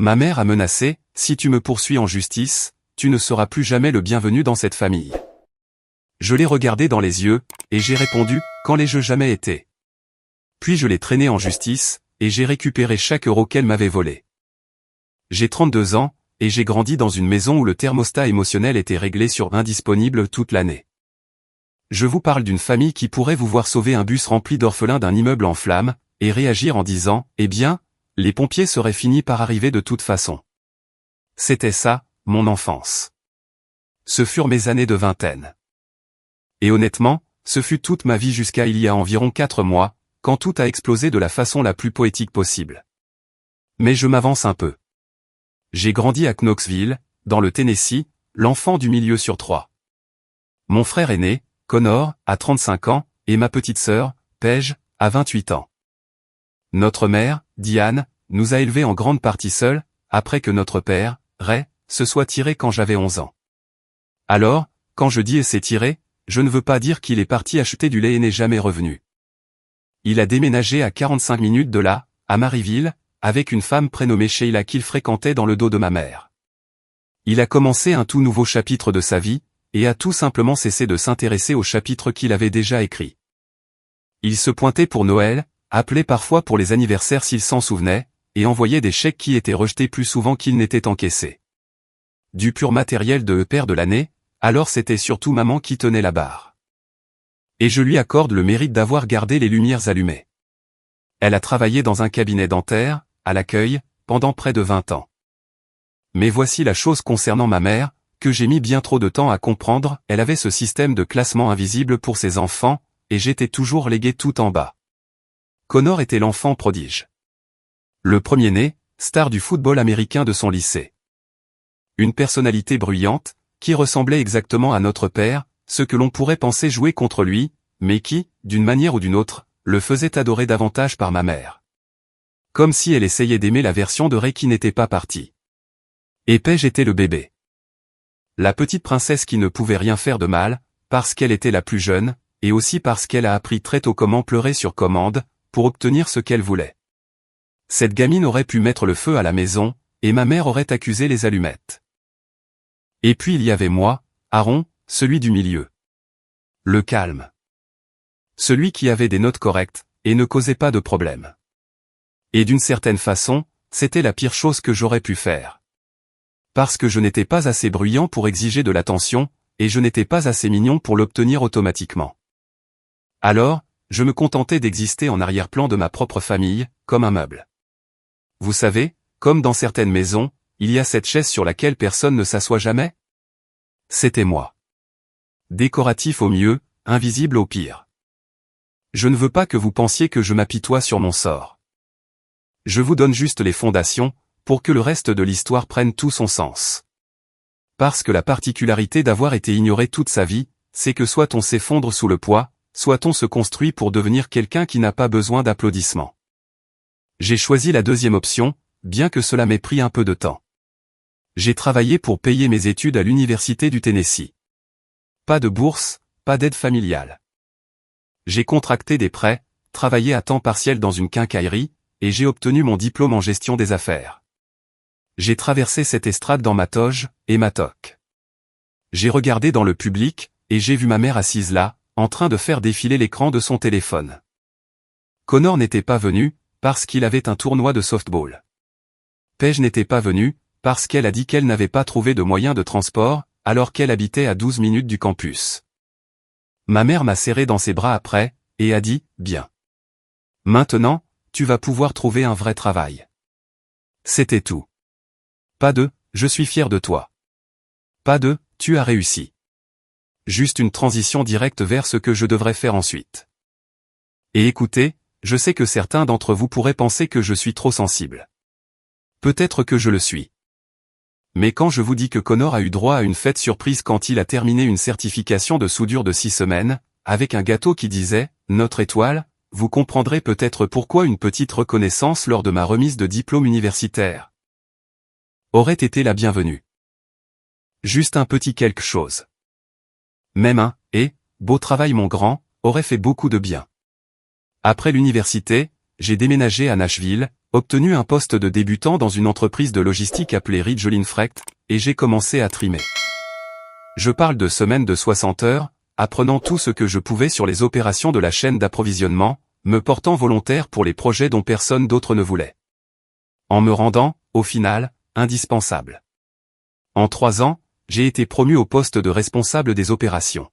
Ma mère a menacé, si tu me poursuis en justice, tu ne seras plus jamais le bienvenu dans cette famille. Je l'ai regardé dans les yeux, et j'ai répondu, quand l'ai-je jamais été? Puis je l'ai traîné en justice, et j'ai récupéré chaque euro qu'elle m'avait volé. J'ai 32 ans, et j'ai grandi dans une maison où le thermostat émotionnel était réglé sur indisponible toute l'année. Je vous parle d'une famille qui pourrait vous voir sauver un bus rempli d'orphelins d'un immeuble en flammes, et réagir en disant, eh bien, les pompiers seraient finis par arriver de toute façon. C'était ça, mon enfance. Ce furent mes années de vingtaine. Et honnêtement, ce fut toute ma vie jusqu'à il y a environ 4 mois, quand tout a explosé de la façon la plus poétique possible. Mais je m'avance un peu. J'ai grandi à Knoxville, dans le Tennessee, l'enfant du milieu sur 3. Mon frère aîné, Connor, a 35 ans, et ma petite sœur, Paige, a 28 ans. Notre mère, Diane, nous a élevés en grande partie seuls, après que notre père, Ray, se soit tiré quand j'avais 11 ans. Alors, quand je dis s'est tiré, je ne veux pas dire qu'il est parti acheter du lait et n'est jamais revenu. Il a déménagé à 45 minutes de là, à Maryville, avec une femme prénommée Sheila qu'il fréquentait dans le dos de ma mère. Il a commencé un tout nouveau chapitre de sa vie, et a tout simplement cessé de s'intéresser au chapitre qu'il avait déjà écrit. Il se pointait pour Noël, appelait parfois pour les anniversaires s'il s'en souvenait, et envoyait des chèques qui étaient rejetés plus souvent qu'ils n'étaient encaissés. Du pur matériel de père de l'année, alors c'était surtout maman qui tenait la barre. Et je lui accorde le mérite d'avoir gardé les lumières allumées. Elle a travaillé dans un cabinet dentaire, à l'accueil, pendant près de 20 ans. Mais voici la chose concernant ma mère, que j'ai mis bien trop de temps à comprendre, elle avait ce système de classement invisible pour ses enfants, et j'étais toujours légué tout en bas. Connor était l'enfant prodige. Le premier-né, star du football américain de son lycée. Une personnalité bruyante, qui ressemblait exactement à notre père, ce que l'on pourrait penser jouer contre lui, mais qui, d'une manière ou d'une autre, le faisait adorer davantage par ma mère. Comme si elle essayait d'aimer la version de Ray qui n'était pas partie. Et Paige était le bébé. La petite princesse qui ne pouvait rien faire de mal, parce qu'elle était la plus jeune, et aussi parce qu'elle a appris très tôt comment pleurer sur commande, pour obtenir ce qu'elle voulait. Cette gamine aurait pu mettre le feu à la maison, et ma mère aurait accusé les allumettes. Et puis il y avait moi, Aaron, celui du milieu. Le calme. Celui qui avait des notes correctes, et ne causait pas de problème. Et d'une certaine façon, c'était la pire chose que j'aurais pu faire. Parce que je n'étais pas assez bruyant pour exiger de l'attention, et je n'étais pas assez mignon pour l'obtenir automatiquement. Alors, je me contentais d'exister en arrière-plan de ma propre famille, comme un meuble. Vous savez, comme dans certaines maisons, il y a cette chaise sur laquelle personne ne s'assoit jamais? C'était moi. Décoratif au mieux, invisible au pire. Je ne veux pas que vous pensiez que je m'apitoie sur mon sort. Je vous donne juste les fondations, pour que le reste de l'histoire prenne tout son sens. Parce que la particularité d'avoir été ignoré toute sa vie, c'est que soit on s'effondre sous le poids, soit on se construit pour devenir quelqu'un qui n'a pas besoin d'applaudissements. J'ai choisi la deuxième option, bien que cela m'ait pris un peu de temps. J'ai travaillé pour payer mes études à l'université du Tennessee. Pas de bourse, pas d'aide familiale. J'ai contracté des prêts, travaillé à temps partiel dans une quincaillerie, et j'ai obtenu mon diplôme en gestion des affaires. J'ai traversé cette estrade dans ma toge, et ma toque. J'ai regardé dans le public, et j'ai vu ma mère assise là, en train de faire défiler l'écran de son téléphone. Connor n'était pas venu, parce qu'il avait un tournoi de softball. Paige n'était pas venue, parce qu'elle a dit qu'elle n'avait pas trouvé de moyen de transport, alors qu'elle habitait à 12 minutes du campus. Ma mère m'a serré dans ses bras après, et a dit, bien. Maintenant, tu vas pouvoir trouver un vrai travail. C'était tout. Pas de, je suis fier de toi. Pas de, tu as réussi. Juste une transition directe vers ce que je devrais faire ensuite. Et écoutez, je sais que certains d'entre vous pourraient penser que je suis trop sensible. Peut-être que je le suis. Mais quand je vous dis que Connor a eu droit à une fête surprise quand il a terminé une certification de soudure de 6 semaines, avec un gâteau qui disait « Notre étoile », vous comprendrez peut-être pourquoi une petite reconnaissance lors de ma remise de diplôme universitaire aurait été la bienvenue. Juste un petit quelque chose. Même un « et, beau travail mon grand » aurait fait beaucoup de bien. Après l'université, j'ai déménagé à Nashville, obtenu un poste de débutant dans une entreprise de logistique appelée Ridgeline Freight, et j'ai commencé à trimer. Je parle de semaines de 60 heures, apprenant tout ce que je pouvais sur les opérations de la chaîne d'approvisionnement, me portant volontaire pour les projets dont personne d'autre ne voulait. En me rendant, au final, indispensable. En 3 ans, j'ai été promu au poste de responsable des opérations.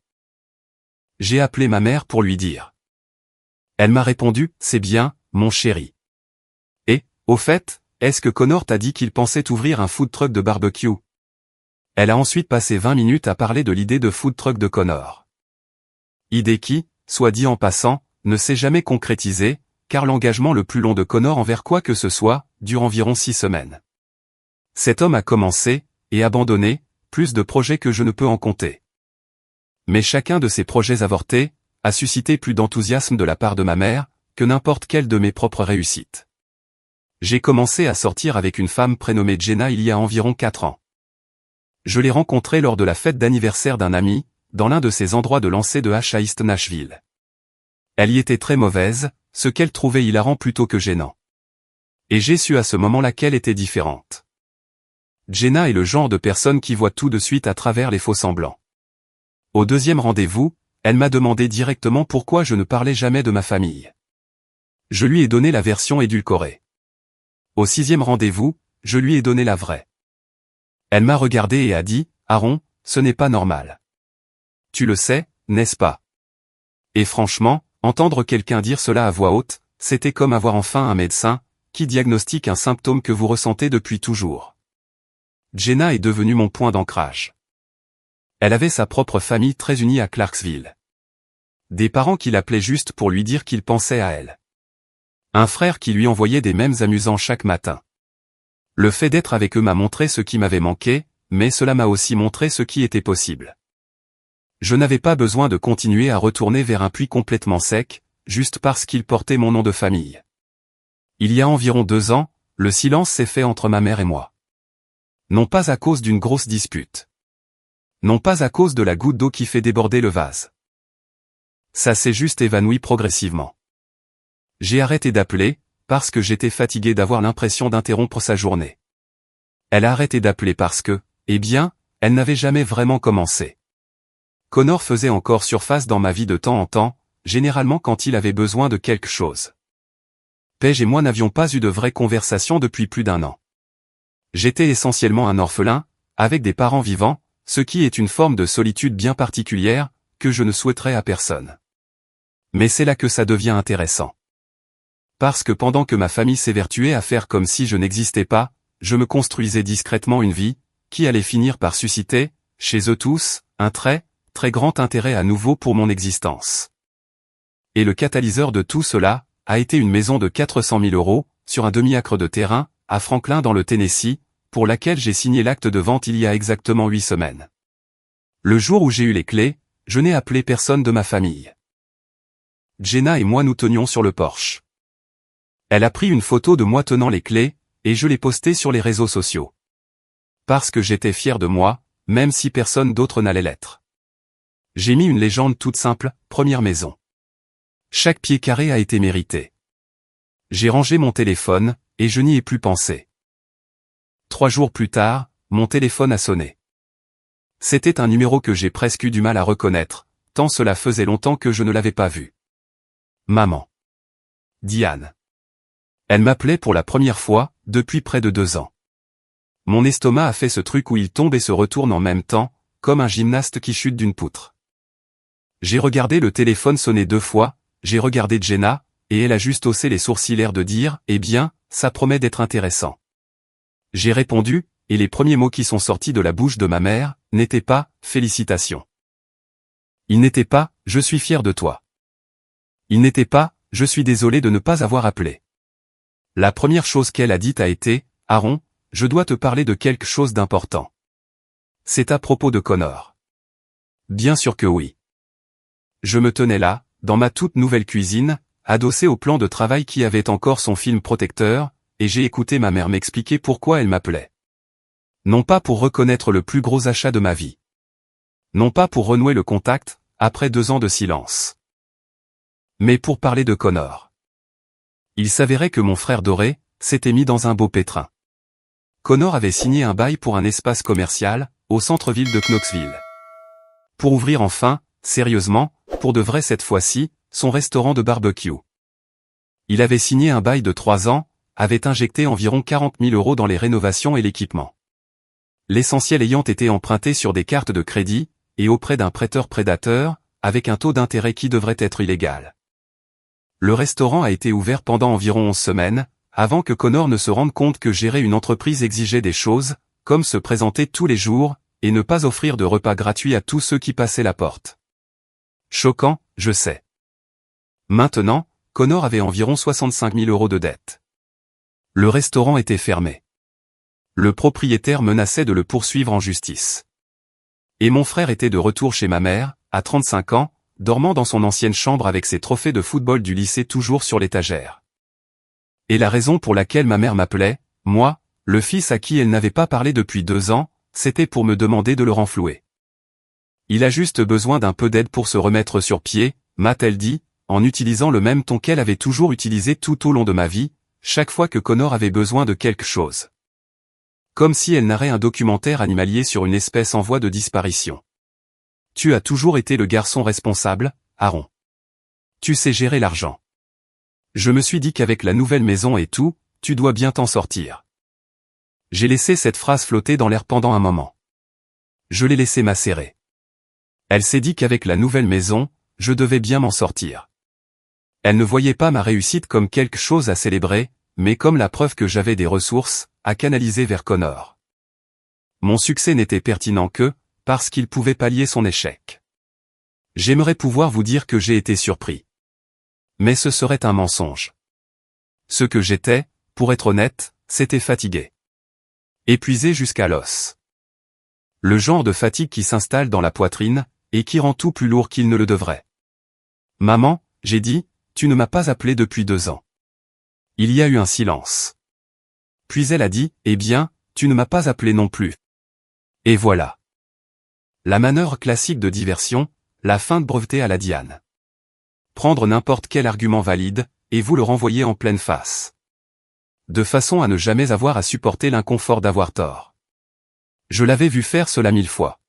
J'ai appelé ma mère pour lui dire. Elle m'a répondu, c'est bien, mon chéri. Et, au fait, est-ce que Connor t'a dit qu'il pensait ouvrir un food truck de barbecue? Elle a ensuite passé 20 minutes à parler de l'idée de food truck de Connor. Idée qui, soit dit en passant, ne s'est jamais concrétisée, car l'engagement le plus long de Connor envers quoi que ce soit, dure environ 6 semaines. Cet homme a commencé, et abandonné, plus de projets que je ne peux en compter. Mais chacun de ces projets avortés, a suscité plus d'enthousiasme de la part de ma mère, que n'importe quelle de mes propres réussites. J'ai commencé à sortir avec une femme prénommée Jenna il y a environ 4 ans. Je l'ai rencontrée lors de la fête d'anniversaire d'un ami, dans l'un de ces endroits de lancer de hache à East Nashville. Elle y était très mauvaise, ce qu'elle trouvait hilarant plutôt que gênant. Et j'ai su à ce moment-là qu'elle était différente. Jenna est le genre de personne qui voit tout de suite à travers les faux-semblants. Au 2e rendez-vous, elle m'a demandé directement pourquoi je ne parlais jamais de ma famille. Je lui ai donné la version édulcorée. Au 6e rendez-vous, je lui ai donné la vraie. Elle m'a regardé et a dit, « Aaron, ce n'est pas normal. Tu le sais, n'est-ce pas ?» Et franchement, entendre quelqu'un dire cela à voix haute, c'était comme avoir enfin un médecin, qui diagnostique un symptôme que vous ressentez depuis toujours. Jenna est devenue mon point d'ancrage. Elle avait sa propre famille très unie à Clarksville. Des parents qui l'appelaient juste pour lui dire qu'ils pensaient à elle. Un frère qui lui envoyait des mèmes amusants chaque matin. Le fait d'être avec eux m'a montré ce qui m'avait manqué, mais cela m'a aussi montré ce qui était possible. Je n'avais pas besoin de continuer à retourner vers un puits complètement sec, juste parce qu'il portait mon nom de famille. Il y a environ 2 ans, le silence s'est fait entre ma mère et moi. Non pas à cause d'une grosse dispute. Non pas à cause de la goutte d'eau qui fait déborder le vase. Ça s'est juste évanoui progressivement. J'ai arrêté d'appeler, parce que j'étais fatigué d'avoir l'impression d'interrompre sa journée. Elle a arrêté d'appeler parce que, eh bien, elle n'avait jamais vraiment commencé. Connor faisait encore surface dans ma vie de temps en temps, généralement quand il avait besoin de quelque chose. Paige et moi n'avions pas eu de vraie conversation depuis plus d'1 an. J'étais essentiellement un orphelin, avec des parents vivants, ce qui est une forme de solitude bien particulière, que je ne souhaiterais à personne. Mais c'est là que ça devient intéressant. Parce que pendant que ma famille s'évertuait à faire comme si je n'existais pas, je me construisais discrètement une vie, qui allait finir par susciter, chez eux tous, un très grand intérêt à nouveau pour mon existence. Et le catalyseur de tout cela, a été une maison de 400 000 €, sur un demi-acre de terrain, à Franklin dans le Tennessee, pour laquelle j'ai signé l'acte de vente il y a exactement 8 semaines. Le jour où j'ai eu les clés, je n'ai appelé personne de ma famille. Jenna et moi nous tenions sur le porche. Elle a pris une photo de moi tenant les clés, et je l'ai postée sur les réseaux sociaux. Parce que j'étais fier de moi, même si personne d'autre n'allait l'être. J'ai mis une légende toute simple, première maison. Chaque pied carré a été mérité. J'ai rangé mon téléphone, et je n'y ai plus pensé. 3 jours plus tard, mon téléphone a sonné. C'était un numéro que j'ai presque eu du mal à reconnaître, tant cela faisait longtemps que je ne l'avais pas vu. Maman. Diane. Elle m'appelait pour la première fois, depuis près de 2 ans. Mon estomac a fait ce truc où il tombe et se retourne en même temps, comme un gymnaste qui chute d'une poutre. J'ai regardé le téléphone sonner 2 fois, j'ai regardé Jenna, et elle a juste haussé les sourcils l'air de dire, eh bien, ça promet d'être intéressant. J'ai répondu, et les premiers mots qui sont sortis de la bouche de ma mère, n'étaient pas, félicitations. Ils n'étaient pas, je suis fier de toi. Ils n'étaient pas, je suis désolé de ne pas avoir appelé. La première chose qu'elle a dite a été, Aaron, je dois te parler de quelque chose d'important. C'est à propos de Connor. Bien sûr que oui. Je me tenais là, dans ma toute nouvelle cuisine, adossé au plan de travail qui avait encore son film protecteur, et j'ai écouté ma mère m'expliquer pourquoi elle m'appelait. Non pas pour reconnaître le plus gros achat de ma vie. Non pas pour renouer le contact, après 2 ans de silence. Mais pour parler de Connor. Il s'avérait que mon frère doré, s'était mis dans un beau pétrin. Connor avait signé un bail pour un espace commercial, au centre-ville de Knoxville. Pour ouvrir enfin, sérieusement, pour de vrai cette fois-ci, son restaurant de barbecue. Il avait signé un bail de 3 ans, avait injecté environ 40 000 € dans les rénovations et l'équipement. L'essentiel ayant été emprunté sur des cartes de crédit, et auprès d'un prêteur prédateur, avec un taux d'intérêt qui devrait être illégal. Le restaurant a été ouvert pendant environ 11 semaines, avant que Connor ne se rende compte que gérer une entreprise exigeait des choses, comme se présenter tous les jours, et ne pas offrir de repas gratuits à tous ceux qui passaient la porte. Choquant, je sais. Maintenant, Connor avait environ 65 000 € de dettes. Le restaurant était fermé. Le propriétaire menaçait de le poursuivre en justice. Et mon frère était de retour chez ma mère, à 35 ans, dormant dans son ancienne chambre avec ses trophées de football du lycée toujours sur l'étagère. Et la raison pour laquelle ma mère m'appelait, moi, le fils à qui elle n'avait pas parlé depuis 2 ans, c'était pour me demander de le renflouer. Il a juste besoin d'un peu d'aide pour se remettre sur pied, m'a-t-elle dit, en utilisant le même ton qu'elle avait toujours utilisé tout au long de ma vie, chaque fois que Connor avait besoin de quelque chose. Comme si elle narrait un documentaire animalier sur une espèce en voie de disparition. Tu as toujours été le garçon responsable, Aaron. Tu sais gérer l'argent. Je me suis dit qu'avec la nouvelle maison et tout, tu dois bien t'en sortir. J'ai laissé cette phrase flotter dans l'air pendant un moment. Je l'ai laissée macérer. Elle s'est dit qu'avec la nouvelle maison, je devais bien m'en sortir. Elle ne voyait pas ma réussite comme quelque chose à célébrer, mais comme la preuve que j'avais des ressources, à canaliser vers Connor. Mon succès n'était pertinent que, parce qu'il pouvait pallier son échec. J'aimerais pouvoir vous dire que j'ai été surpris. Mais ce serait un mensonge. Ce que j'étais, pour être honnête, c'était fatigué. Épuisé jusqu'à l'os. Le genre de fatigue qui s'installe dans la poitrine, et qui rend tout plus lourd qu'il ne le devrait. Maman, j'ai dit, tu ne m'as pas appelé depuis 2 ans. Il y a eu un silence. Puis elle a dit, eh bien, tu ne m'as pas appelé non plus. Et voilà. La manœuvre classique de diversion, la feinte brevetée à la Diane. Prendre n'importe quel argument valide, et vous le renvoyer en pleine face. De façon à ne jamais avoir à supporter l'inconfort d'avoir tort. Je l'avais vu faire cela 1000 fois.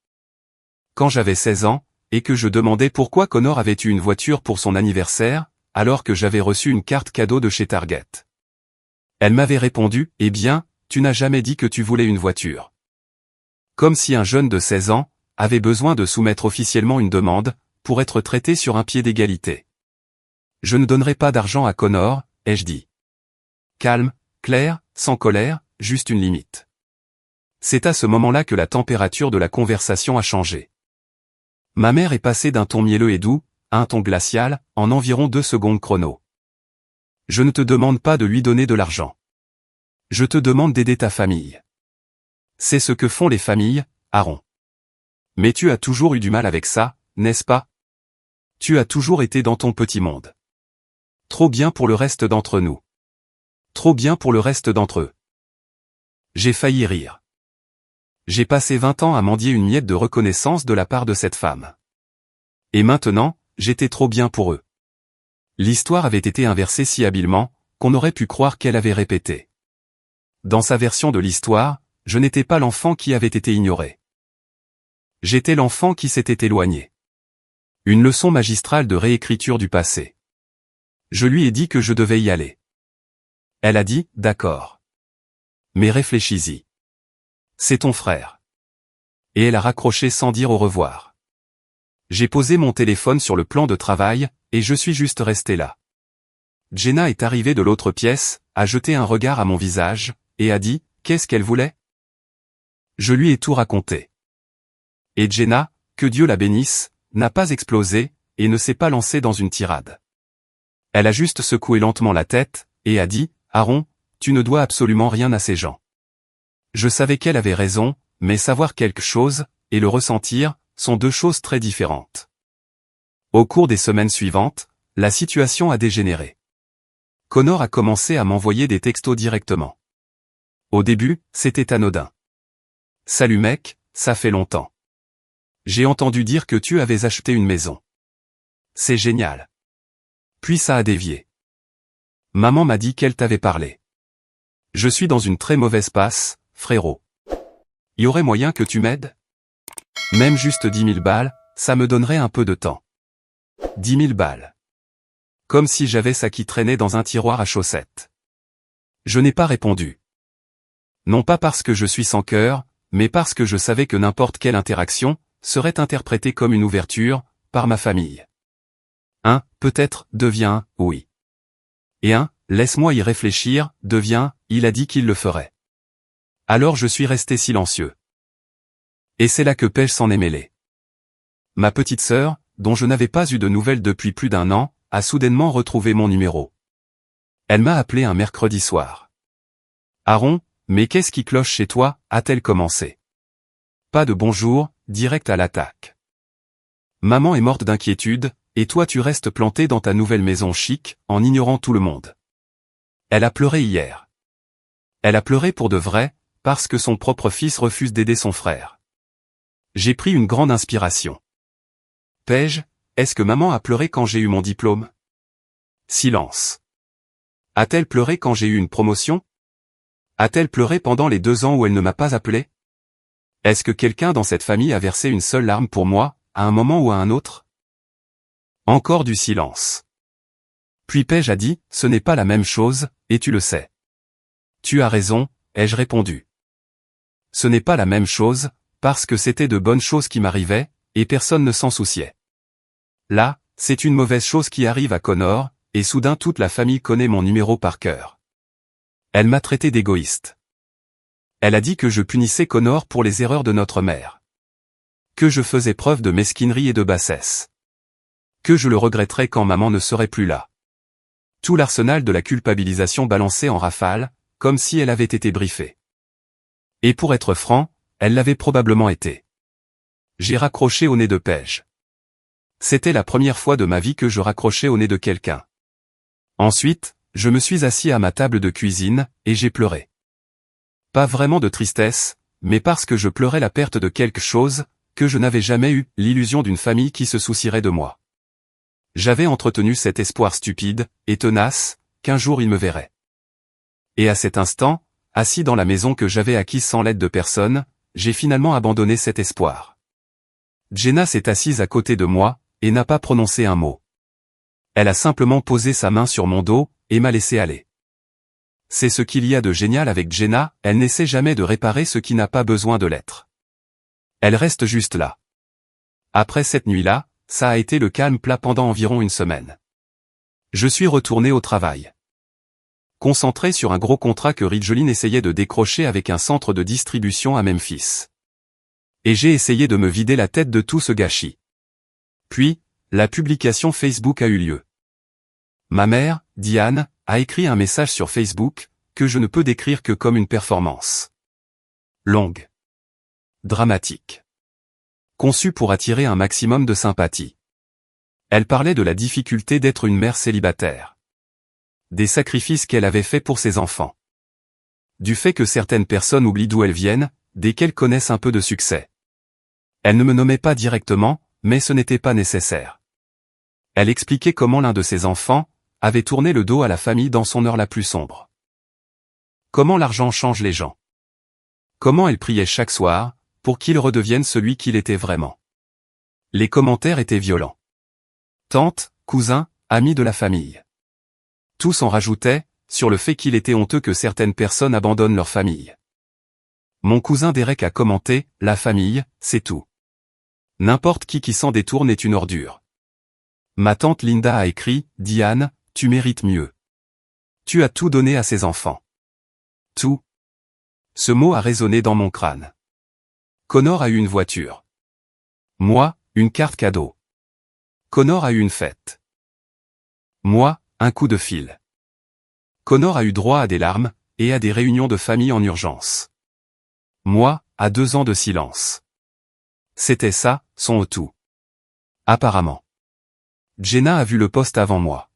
Quand j'avais 16 ans, et que je demandais pourquoi Connor avait eu une voiture pour son anniversaire, alors que j'avais reçu une carte cadeau de chez Target. Elle m'avait répondu, eh bien, tu n'as jamais dit que tu voulais une voiture. Comme si un jeune de 16 ans, avait besoin de soumettre officiellement une demande, pour être traité sur un pied d'égalité. Je ne donnerai pas d'argent à Connor, ai-je dit. Calme, clair, sans colère, juste une limite. C'est à ce moment-là que la température de la conversation a changé. Ma mère est passée d'un ton mielleux et doux, à un ton glacial, en environ 2 secondes chrono. Je ne te demande pas de lui donner de l'argent. Je te demande d'aider ta famille. C'est ce que font les familles, Aaron. Mais tu as toujours eu du mal avec ça, n'est-ce pas? Tu as toujours été dans ton petit monde. Trop bien pour le reste d'entre nous. Trop bien pour le reste d'entre eux. J'ai failli rire. J'ai passé 20 ans à mendier une miette de reconnaissance de la part de cette femme. Et maintenant, j'étais trop bien pour eux. L'histoire avait été inversée si habilement, qu'on aurait pu croire qu'elle avait répété. Dans sa version de l'histoire, je n'étais pas l'enfant qui avait été ignoré. J'étais l'enfant qui s'était éloigné. Une leçon magistrale de réécriture du passé. Je lui ai dit que je devais y aller. Elle a dit, d'accord. Mais réfléchis-y. C'est ton frère. Et elle a raccroché sans dire au revoir. J'ai posé mon téléphone sur le plan de travail, et je suis juste resté là. Jenna est arrivée de l'autre pièce, a jeté un regard à mon visage, et a dit, qu'est-ce qu'elle voulait? Je lui ai tout raconté. Et Jenna, que Dieu la bénisse, n'a pas explosé, et ne s'est pas lancée dans une tirade. Elle a juste secoué lentement la tête, et a dit, Aaron, tu ne dois absolument rien à ces gens. Je savais qu'elle avait raison, mais savoir quelque chose, et le ressentir, sont 2 choses très différentes. Au cours des semaines suivantes, la situation a dégénéré. Connor a commencé à m'envoyer des textos directement. Au début, c'était anodin. Salut mec, ça fait longtemps. J'ai entendu dire que tu avais acheté une maison. C'est génial. Puis ça a dévié. Maman m'a dit qu'elle t'avait parlé. Je suis dans une très mauvaise passe, frérot. Y aurait moyen que tu m'aides? Même juste 10 000 balles, ça me donnerait un peu de temps. 10 000 balles. Comme si j'avais ça qui traînait dans un tiroir à chaussettes. Je n'ai pas répondu. Non pas parce que je suis sans cœur, mais parce que je savais que n'importe quelle interaction serait interprétée comme une ouverture par ma famille. Un, peut-être, devient, oui. Et un, laisse-moi y réfléchir, devient, il a dit qu'il le ferait. Alors je suis resté silencieux. Et c'est là que Paige s'en est mêlée. Ma petite sœur, dont je n'avais pas eu de nouvelles depuis plus d'1 an, a soudainement retrouvé mon numéro. Elle m'a appelé un mercredi soir. Aaron, mais qu'est-ce qui cloche chez toi, a-t-elle commencé. Pas de bonjour, direct à l'attaque. Maman est morte d'inquiétude, et toi tu restes planté dans ta nouvelle maison chic, en ignorant tout le monde. Elle a pleuré hier. Elle a pleuré pour de vrai, parce que son propre fils refuse d'aider son frère. J'ai pris une grande inspiration. Paige, est-ce que maman a pleuré quand j'ai eu mon diplôme? Silence. A-t-elle pleuré quand j'ai eu une promotion? A-t-elle pleuré pendant les 2 ans où elle ne m'a pas appelé? Est-ce que quelqu'un dans cette famille a versé une seule larme pour moi, à un moment ou à un autre? Encore du silence. Puis Paige a dit, ce n'est pas la même chose, et tu le sais. Tu as raison, ai-je répondu. Ce n'est pas la même chose, parce que c'était de bonnes choses qui m'arrivaient, et personne ne s'en souciait. Là, c'est une mauvaise chose qui arrive à Connor, et soudain toute la famille connaît mon numéro par cœur. Elle m'a traité d'égoïste. Elle a dit que je punissais Connor pour les erreurs de notre mère. Que je faisais preuve de mesquinerie et de bassesse. Que je le regretterais quand maman ne serait plus là. Tout l'arsenal de la culpabilisation balancé en rafale, comme si elle avait été briefée. Et pour être franc, elle l'avait probablement été. J'ai raccroché au nez de Paige. C'était la première fois de ma vie que je raccrochais au nez de quelqu'un. Ensuite, je me suis assis à ma table de cuisine, et j'ai pleuré. Pas vraiment de tristesse, mais parce que je pleurais la perte de quelque chose, que je n'avais jamais eu, l'illusion d'une famille qui se soucierait de moi. J'avais entretenu cet espoir stupide, et tenace, qu'un jour il me verrait. Et à cet instant, assis dans la maison que j'avais acquise sans l'aide de personne, j'ai finalement abandonné cet espoir. Jenna s'est assise à côté de moi, et n'a pas prononcé un mot. Elle a simplement posé sa main sur mon dos, et m'a laissé aller. C'est ce qu'il y a de génial avec Jenna, elle n'essaie jamais de réparer ce qui n'a pas besoin de l'être. Elle reste juste là. Après cette nuit-là, ça a été le calme plat pendant environ 1 semaine. Je suis retourné au travail. Concentré sur un gros contrat que Ridgeline essayait de décrocher avec un centre de distribution à Memphis. Et j'ai essayé de me vider la tête de tout ce gâchis. Puis, la publication Facebook a eu lieu. Ma mère, Diane, a écrit un message sur Facebook, que je ne peux décrire que comme une performance. Longue. Dramatique. Conçue pour attirer un maximum de sympathie. Elle parlait de la difficulté d'être une mère célibataire. Des sacrifices qu'elle avait faits pour ses enfants. Du fait que certaines personnes oublient d'où elles viennent, dès qu'elles connaissent un peu de succès. Elle ne me nommait pas directement, mais ce n'était pas nécessaire. Elle expliquait comment l'un de ses enfants avait tourné le dos à la famille dans son heure la plus sombre. Comment l'argent change les gens. Comment elle priait chaque soir, pour qu'il redevienne celui qu'il était vraiment. Les commentaires étaient violents. Tantes, cousins, amis de la famille. Tous en rajoutaient, sur le fait qu'il était honteux que certaines personnes abandonnent leur famille. Mon cousin Derek a commenté, la famille, c'est tout. N'importe qui s'en détourne est une ordure. Ma tante Linda a écrit, Diane, tu mérites mieux. Tu as tout donné à ces enfants. Tout. Ce mot a résonné dans mon crâne. Connor a eu une voiture. Moi, une carte cadeau. Connor a eu une fête. Moi, un coup de fil. Connor a eu droit à des larmes, et à des réunions de famille en urgence. Moi, à 2 ans de silence. C'était ça, son tout. Apparemment. Jenna a vu le poste avant moi.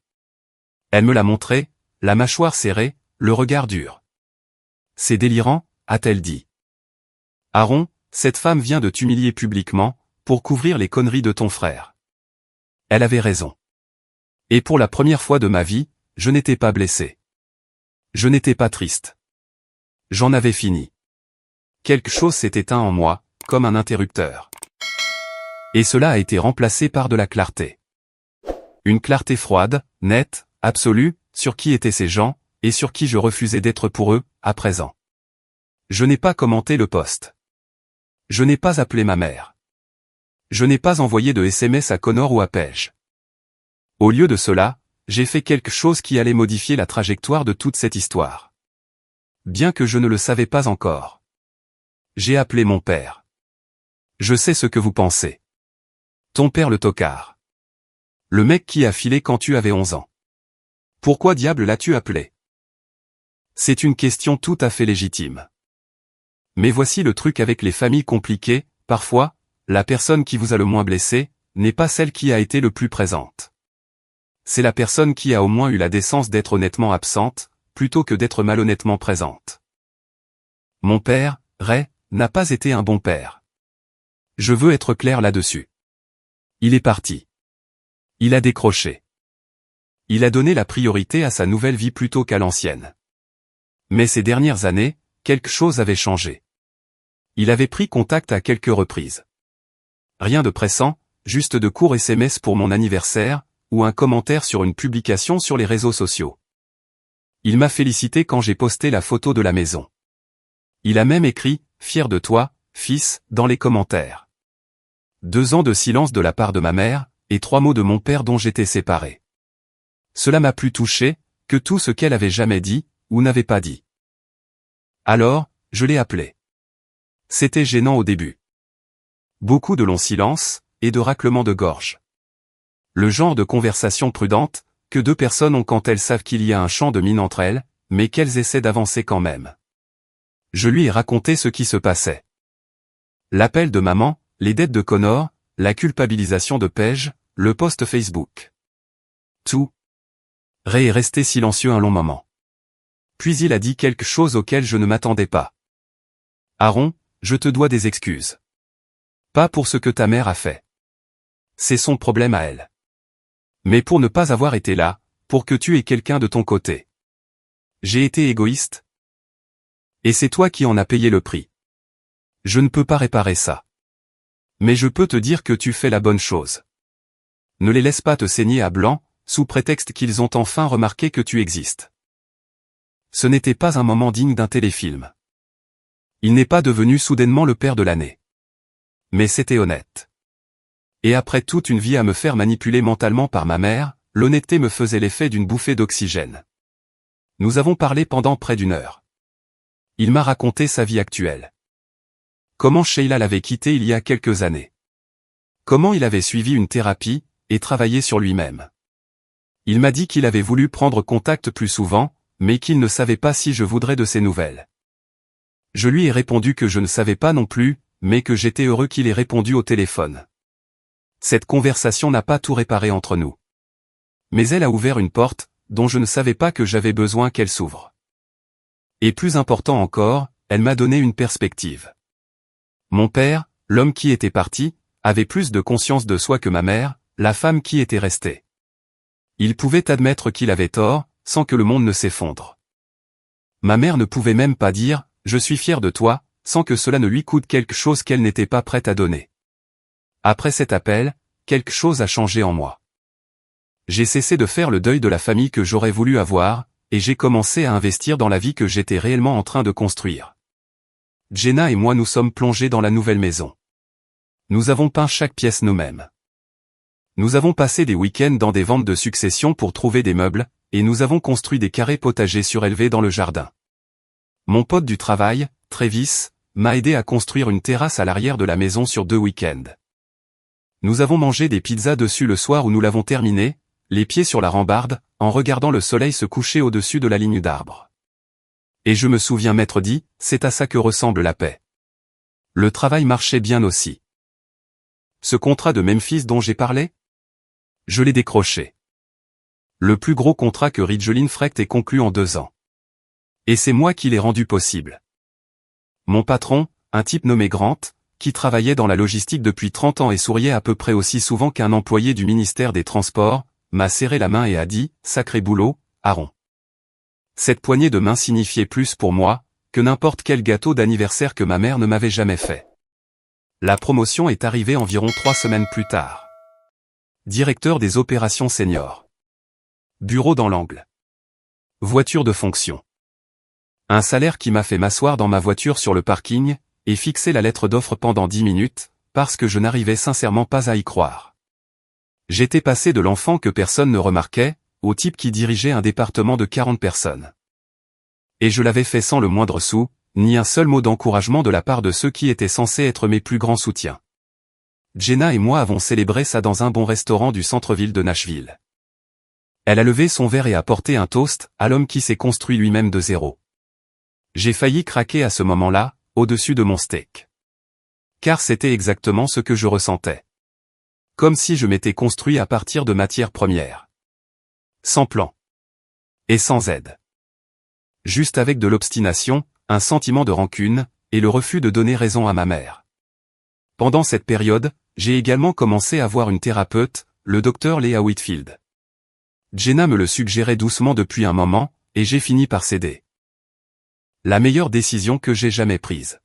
Elle me l'a montré, la mâchoire serrée, le regard dur. C'est délirant, a-t-elle dit. Aaron, cette femme vient de t'humilier publiquement, pour couvrir les conneries de ton frère. Elle avait raison. Et pour la première fois de ma vie, je n'étais pas blessé. Je n'étais pas triste. J'en avais fini. Quelque chose s'est éteint en moi, comme un interrupteur. Et cela a été remplacé par de la clarté. Une clarté froide, nette, absolue, sur qui étaient ces gens, et sur qui je refusais d'être pour eux, à présent. Je n'ai pas commenté le post. Je n'ai pas appelé ma mère. Je n'ai pas envoyé de SMS à Connor ou à Paige. Au lieu de cela, j'ai fait quelque chose qui allait modifier la trajectoire de toute cette histoire. Bien que je ne le savais pas encore. J'ai appelé mon père. Je sais ce que vous pensez. Ton père le tocard. Le mec qui a filé quand tu avais 11 ans. Pourquoi diable l'as-tu appelé? C'est une question tout à fait légitime. Mais voici le truc avec les familles compliquées, parfois, la personne qui vous a le moins blessé, n'est pas celle qui a été le plus présente. C'est la personne qui a au moins eu la décence d'être honnêtement absente, plutôt que d'être malhonnêtement présente. Mon père, Ray, n'a pas été un bon père. Je veux être clair là-dessus. Il est parti. Il a décroché. Il a donné la priorité à sa nouvelle vie plutôt qu'à l'ancienne. Mais ces dernières années, quelque chose avait changé. Il avait pris contact à quelques reprises. Rien de pressant, juste de courts SMS pour mon anniversaire, ou un commentaire sur une publication sur les réseaux sociaux. Il m'a félicité quand j'ai posté la photo de la maison. Il a même écrit « Fier de toi, fils » dans les commentaires. 2 ans de silence de la part de ma mère, et 3 mots de mon père dont j'étais séparé. Cela m'a plus touché, que tout ce qu'elle avait jamais dit, ou n'avait pas dit. Alors, je l'ai appelé. C'était gênant au début. Beaucoup de longs silences, et de raclements de gorge. Le genre de conversation prudente, que 2 personnes ont quand elles savent qu'il y a un champ de mine entre elles, mais qu'elles essaient d'avancer quand même. Je lui ai raconté ce qui se passait. L'appel de maman, les dettes de Connor, la culpabilisation de Paige, le post Facebook. Tout. Ray est resté silencieux un long moment. Puis il a dit quelque chose auquel je ne m'attendais pas. Aaron, je te dois des excuses. Pas pour ce que ta mère a fait. C'est son problème à elle. Mais pour ne pas avoir été là, pour que tu aies quelqu'un de ton côté. J'ai été égoïste. Et c'est toi qui en as payé le prix. Je ne peux pas réparer ça. Mais je peux te dire que tu fais la bonne chose. Ne les laisse pas te saigner à blanc, sous prétexte qu'ils ont enfin remarqué que tu existes. Ce n'était pas un moment digne d'un téléfilm. Il n'est pas devenu soudainement le père de l'année. Mais c'était honnête. Et après toute une vie à me faire manipuler mentalement par ma mère, l'honnêteté me faisait l'effet d'une bouffée d'oxygène. Nous avons parlé pendant près d'1 heure. Il m'a raconté sa vie actuelle. Comment Sheila l'avait quitté il y a quelques années. Comment il avait suivi une thérapie, et travaillé sur lui-même. Il m'a dit qu'il avait voulu prendre contact plus souvent, mais qu'il ne savait pas si je voudrais de ses nouvelles. Je lui ai répondu que je ne savais pas non plus, mais que j'étais heureux qu'il ait répondu au téléphone. Cette conversation n'a pas tout réparé entre nous. Mais elle a ouvert une porte, dont je ne savais pas que j'avais besoin qu'elle s'ouvre. Et plus important encore, elle m'a donné une perspective. Mon père, l'homme qui était parti, avait plus de conscience de soi que ma mère, la femme qui était restée. Il pouvait admettre qu'il avait tort, sans que le monde ne s'effondre. Ma mère ne pouvait même pas dire « Je suis fier de toi », sans que cela ne lui coûte quelque chose qu'elle n'était pas prête à donner. Après cet appel, quelque chose a changé en moi. J'ai cessé de faire le deuil de la famille que j'aurais voulu avoir, et j'ai commencé à investir dans la vie que j'étais réellement en train de construire. Jenna et moi nous sommes plongés dans la nouvelle maison. Nous avons peint chaque pièce nous-mêmes. Nous avons passé des week-ends dans des ventes de succession pour trouver des meubles, et nous avons construit des carrés potagers surélevés dans le jardin. Mon pote du travail, Travis, m'a aidé à construire une terrasse à l'arrière de la maison sur 2 week-ends. Nous avons mangé des pizzas dessus le soir où nous l'avons terminé, les pieds sur la rambarde, en regardant le soleil se coucher au-dessus de la ligne d'arbres. Et je me souviens m'être dit, c'est à ça que ressemble la paix. Le travail marchait bien aussi. Ce contrat de Memphis dont j'ai parlé? Je l'ai décroché. Le plus gros contrat que Ridgeline Frecht ait conclu en 2 ans. Et c'est moi qui l'ai rendu possible. Mon patron, un type nommé Grant, qui travaillait dans la logistique depuis 30 ans et souriait à peu près aussi souvent qu'un employé du ministère des Transports, m'a serré la main et a dit « Sacré boulot, Aaron ». Cette poignée de main signifiait plus pour moi que n'importe quel gâteau d'anniversaire que ma mère ne m'avait jamais fait. La promotion est arrivée environ 3 semaines plus tard. Directeur des opérations seniors. Bureau dans l'angle. Voiture de fonction. Un salaire qui m'a fait m'asseoir dans ma voiture sur le parking, et fixer la lettre d'offre pendant 10 minutes, parce que je n'arrivais sincèrement pas à y croire. J'étais passé de l'enfant que personne ne remarquait, au type qui dirigeait un département de 40 personnes. Et je l'avais fait sans le moindre sou, ni un seul mot d'encouragement de la part de ceux qui étaient censés être mes plus grands soutiens. Jenna et moi avons célébré ça dans un bon restaurant du centre-ville de Nashville. Elle a levé son verre et a porté un toast à l'homme qui s'est construit lui-même de zéro. J'ai failli craquer à ce moment-là, au-dessus de mon steak. Car c'était exactement ce que je ressentais. Comme si je m'étais construit à partir de matières premières. Sans plan. Et sans aide. Juste avec de l'obstination, un sentiment de rancune, et le refus de donner raison à ma mère. Pendant cette période, j'ai également commencé à voir une thérapeute, le docteur Léa Whitfield. Jenna me le suggérait doucement depuis un moment, et j'ai fini par céder. La meilleure décision que j'ai jamais prise.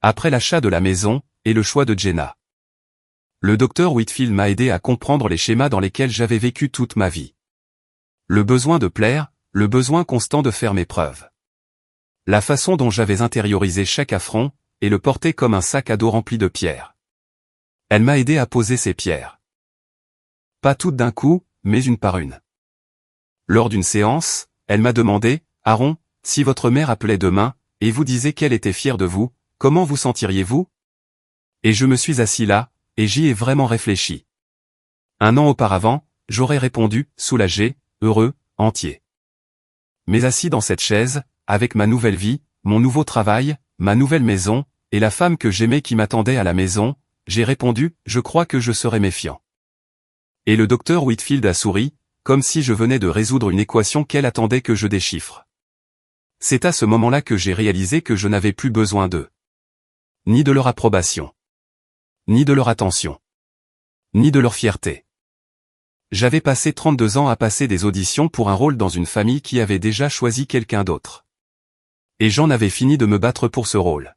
Après l'achat de la maison, et le choix de Jenna. Le docteur Whitfield m'a aidé à comprendre les schémas dans lesquels j'avais vécu toute ma vie. Le besoin de plaire, le besoin constant de faire mes preuves. La façon dont j'avais intériorisé chaque affront, et le porter comme un sac à dos rempli de pierres. Elle m'a aidé à poser ces pierres. Pas toutes d'un coup, mais une par une. Lors d'une séance, elle m'a demandé, « Aaron, si votre mère appelait demain, et vous disait qu'elle était fière de vous, comment vous sentiriez-vous » Et je me suis assis là, et j'y ai vraiment réfléchi. 1 an auparavant, j'aurais répondu, soulagé, heureux, entier. Mais assis dans cette chaise, avec ma nouvelle vie, mon nouveau travail, ma nouvelle maison, et la femme que j'aimais qui m'attendait à la maison, j'ai répondu, je crois que je serai méfiant. Et le docteur Whitfield a souri, comme si je venais de résoudre une équation qu'elle attendait que je déchiffre. C'est à ce moment-là que j'ai réalisé que je n'avais plus besoin d'eux. Ni de leur approbation. Ni de leur attention. Ni de leur fierté. J'avais passé 32 ans à passer des auditions pour un rôle dans une famille qui avait déjà choisi quelqu'un d'autre. Et j'en avais fini de me battre pour ce rôle.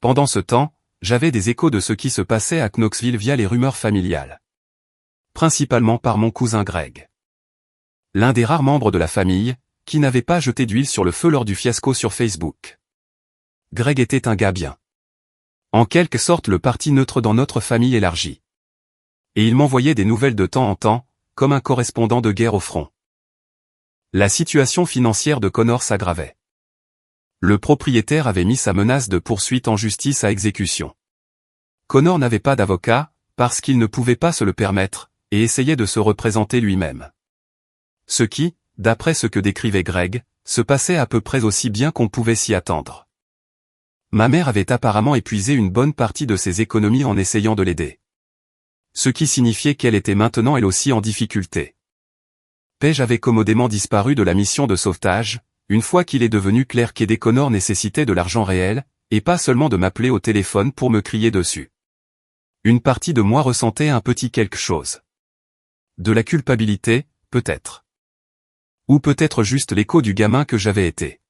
Pendant ce temps, j'avais des échos de ce qui se passait à Knoxville via les rumeurs familiales. Principalement par mon cousin Greg. L'un des rares membres de la famille, qui n'avait pas jeté d'huile sur le feu lors du fiasco sur Facebook. Greg était un gars bien. En quelque sorte le parti neutre dans notre famille élargie. Et il m'envoyait des nouvelles de temps en temps, comme un correspondant de guerre au front. La situation financière de Connor s'aggravait. Le propriétaire avait mis sa menace de poursuite en justice à exécution. Connor n'avait pas d'avocat, parce qu'il ne pouvait pas se le permettre, et essayait de se représenter lui-même. Ce qui, d'après ce que décrivait Greg, se passait à peu près aussi bien qu'on pouvait s'y attendre. Ma mère avait apparemment épuisé une bonne partie de ses économies en essayant de l'aider. Ce qui signifiait qu'elle était maintenant elle aussi en difficulté. Paige avait commodément disparu de la mission de sauvetage, une fois qu'il est devenu clair qu'aider Connor nécessitait de l'argent réel, et pas seulement de m'appeler au téléphone pour me crier dessus. Une partie de moi ressentait un petit quelque chose. De la culpabilité, peut-être. Ou peut-être juste l'écho du gamin que j'avais été.